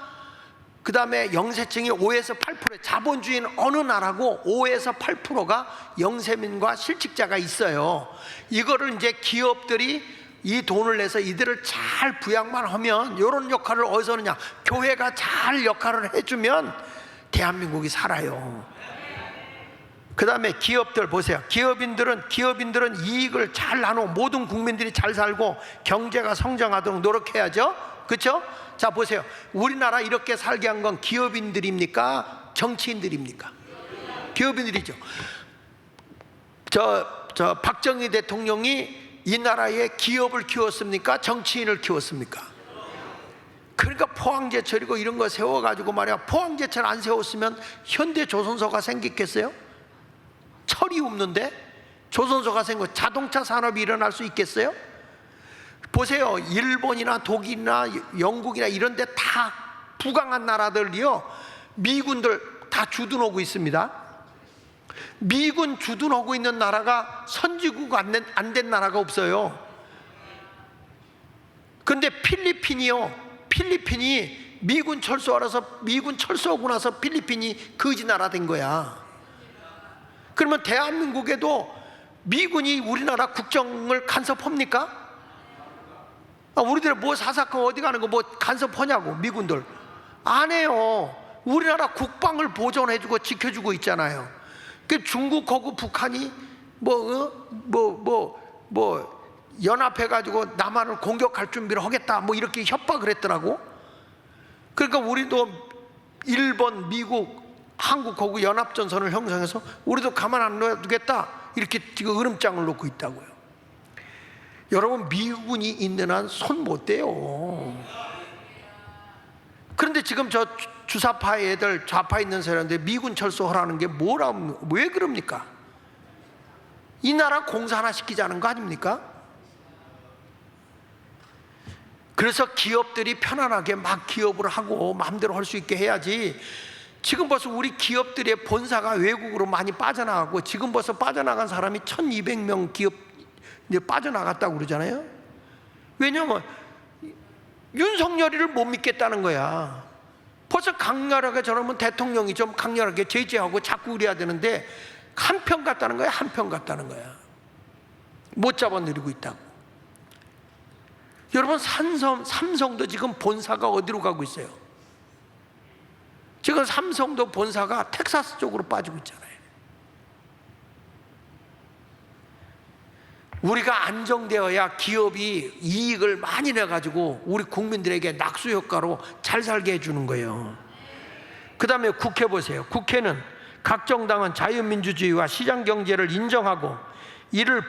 그 다음에 영세층이 5에서 8%, 자본주의는 어느 나라고 5에서 8%가 영세민과 실직자가 있어요. 이거를 이제 기업들이 이 돈을 내서 이들을 잘 부양만 하면, 이런 역할을 어디서 하느냐, 교회가 잘 역할을 해주면 대한민국이 살아요. 그 다음에 기업들 보세요. 기업인들은 이익을 잘 나누고 모든 국민들이 잘 살고 경제가 성장하도록 노력해야죠. 그렇죠? 자 보세요. 우리나라 이렇게 살게 한 건 기업인들입니까? 정치인들입니까? 기업인들이죠. 저 박정희 대통령이 이 나라에 기업을 키웠습니까? 정치인을 키웠습니까? 그러니까 포항제철이고 이런 거 세워가지고 말이야, 포항제철 안 세웠으면 현대조선소가 생겼겠어요? 철이 없는데 조선소가 생겨 자동차 산업이 일어날 수 있겠어요? 보세요. 일본이나 독일이나 영국이나 이런 데 다 부강한 나라들이요, 미군들 다 주둔하고 있습니다. 미군 주둔하고 있는 나라가 선진국 안 된 나라가 없어요. 근데 필리핀이 미군 철수하고 나서 필리핀이 거지 나라 된 거야. 그러면 대한민국에도 미군이 우리나라 국정을 간섭합니까? 우리들 뭐 사사건 어디 가는 거 뭐 간섭하냐고. 미군들 안 해요. 우리나라 국방을 보존해주고 지켜주고 있잖아요. 그 중국하고 북한이 연합해가지고 남한을 공격할 준비를 하겠다 뭐 이렇게 협박을 했더라고. 그러니까 우리도 일본, 미국, 한국하고 연합전선을 형성해서 우리도 가만 안 놔두겠다 이렇게 지금 으름장을 놓고 있다고요. 여러분, 미군이 있는 한 손 못 대요. 그런데 지금 저 주사파 애들, 좌파 있는 사람들 미군 철수하라는 게 왜 그럽니까? 이 나라 공사 하나 시키자는 거 아닙니까? 그래서 기업들이 편안하게 막 기업을 하고 마음대로 할 수 있게 해야지. 지금 벌써 우리 기업들의 본사가 외국으로 많이 빠져나가고, 지금 벌써 빠져나간 사람이 1200명 기업 이제 빠져나갔다고 그러잖아요. 왜냐면 윤석열이를 못 믿겠다는 거야. 벌써 강렬하게, 저러면 대통령이 좀 강렬하게 제재하고 자꾸 그래야 되는데 한편 같다는 거야. 한편 같다는 거야. 못 잡아내리고 있다고. 여러분, 삼성도 지금 본사가 어디로 가고 있어요? 지금 삼성도 본사가 텍사스 쪽으로 빠지고 있잖아요. 우리가 안정되어야 기업이 이익을 많이 내가지고 우리 국민들에게 낙수 효과로 잘 살게 해주는 거예요. 그 다음에 국회 보세요. 국회는 각 정당은 자유민주주의와 시장경제를 인정하고 이를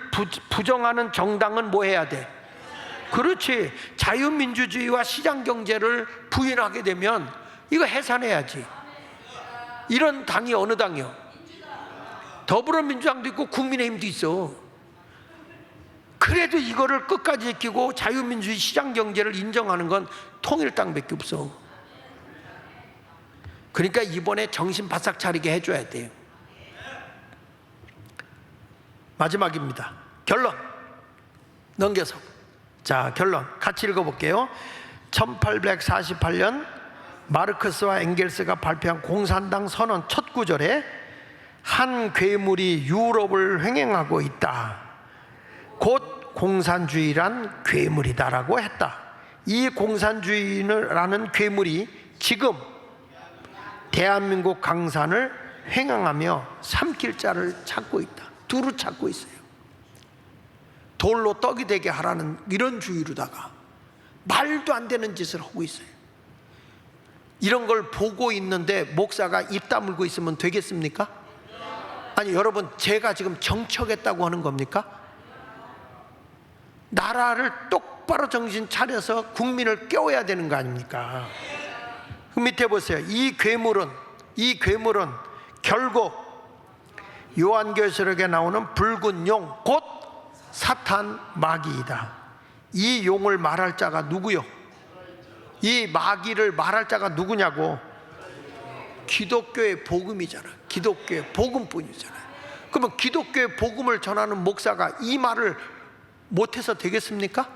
부정하는 정당은 뭐 해야 돼? 그렇지. 자유민주주의와 시장경제를 부인하게 되면 이거 해산해야지. 이런 당이 어느 당이요? 더불어민주당도 있고 국민의힘도 있어. 그래도 이거를 끝까지 지키고 자유민주주의 시장경제를 인정하는 건 통일당밖에 없어. 그러니까 이번에 정신 바싹 차리게 해줘야 돼요. 마지막입니다. 결론 넘겨서. 자, 결론 같이 읽어볼게요. 1848년 마르크스와 엥겔스가 발표한 공산당 선언 첫 구절에 한 괴물이 유럽을 횡행하고 있다. 곧 공산주의란 괴물이다라고 했다. 이 공산주의라는 괴물이 지금 대한민국 강산을 횡행하며 삼킬 자를 찾고 있다. 두루 찾고 있어요. 돌로 떡이 되게 하라는 이런 주의로다가 말도 안 되는 짓을 하고 있어요. 이런 걸 보고 있는데 목사가 입 다물고 있으면 되겠습니까? 아니, 여러분, 제가 지금 정치하겠다고 하는 겁니까? 나라를 똑바로 정신 차려서 국민을 깨워야 되는 거 아닙니까? 그 밑에 보세요. 이 괴물은 결국 요한계시록에 나오는 붉은 용, 곧 사탄 마귀이다. 이 용을 말할 자가 누구요? 이 마귀를 말할 자가 누구냐고? 기독교의 복음이잖아. 기독교의 복음뿐이잖아. 그러면 기독교의 복음을 전하는 목사가 이 말을 못해서 되겠습니까?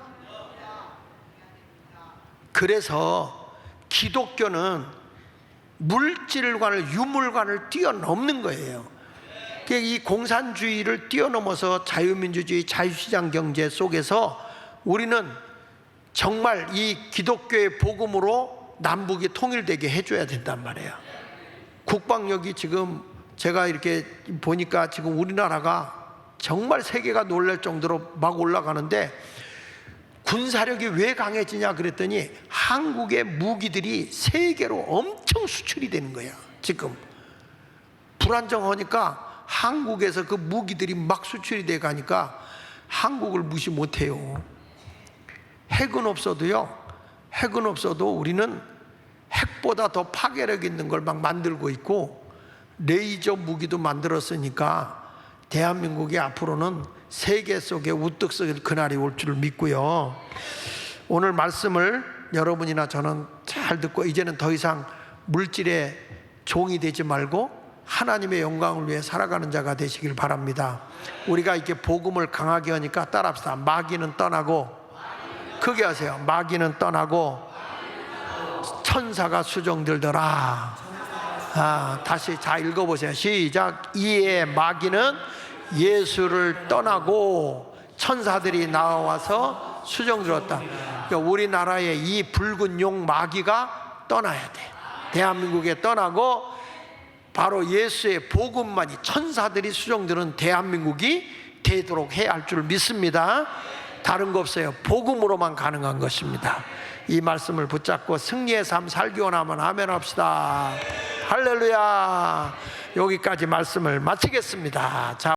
그래서 기독교는 물질관을, 유물관을 뛰어넘는 거예요. 이 공산주의를 뛰어넘어서 자유민주주의, 자유시장 경제 속에서 우리는 정말 이 기독교의 복음으로 남북이 통일되게 해줘야 된단 말이에요. 국방력이 지금 제가 이렇게 보니까 지금 우리나라가 정말 세계가 놀랄 정도로 막 올라가는데, 군사력이 왜 강해지냐 그랬더니 한국의 무기들이 세계로 엄청 수출이 되는 거야. 지금 불안정하니까 한국에서 그 무기들이 막 수출이 돼 가니까 한국을 무시 못해요. 핵은 없어도요, 핵은 없어도 우리는 핵보다 더 파괴력 있는 걸 막 만들고 있고, 레이저 무기도 만들었으니까 대한민국이 앞으로는 세계 속에 우뚝 설 그날이 올 줄을 믿고요. 오늘 말씀을 여러분이나 저는 잘 듣고 이제는 더 이상 물질의 종이 되지 말고 하나님의 영광을 위해 살아가는 자가 되시길 바랍니다. 우리가 이렇게 복음을 강하게 하니까 따라합시다. 마귀는 떠나고, 크게 하세요. 마귀는 떠나고 천사가 수종들더라. 다시 다 읽어보세요. 시작. 이에 마귀는 예수를 떠나고 천사들이 나와서 수종들었다. 그러니까 우리나라의 이 붉은 용 마귀가 떠나야 돼. 대한민국에 떠나고 바로 예수의 복음만이, 천사들이 수종드는 대한민국이 되도록 해야 할 줄 믿습니다. 다른 거 없어요. 복음으로만 가능한 것입니다. 이 말씀을 붙잡고 승리의 삶 살기 원하면 아멘 합시다. 할렐루야. 여기까지 말씀을 마치겠습니다. 자.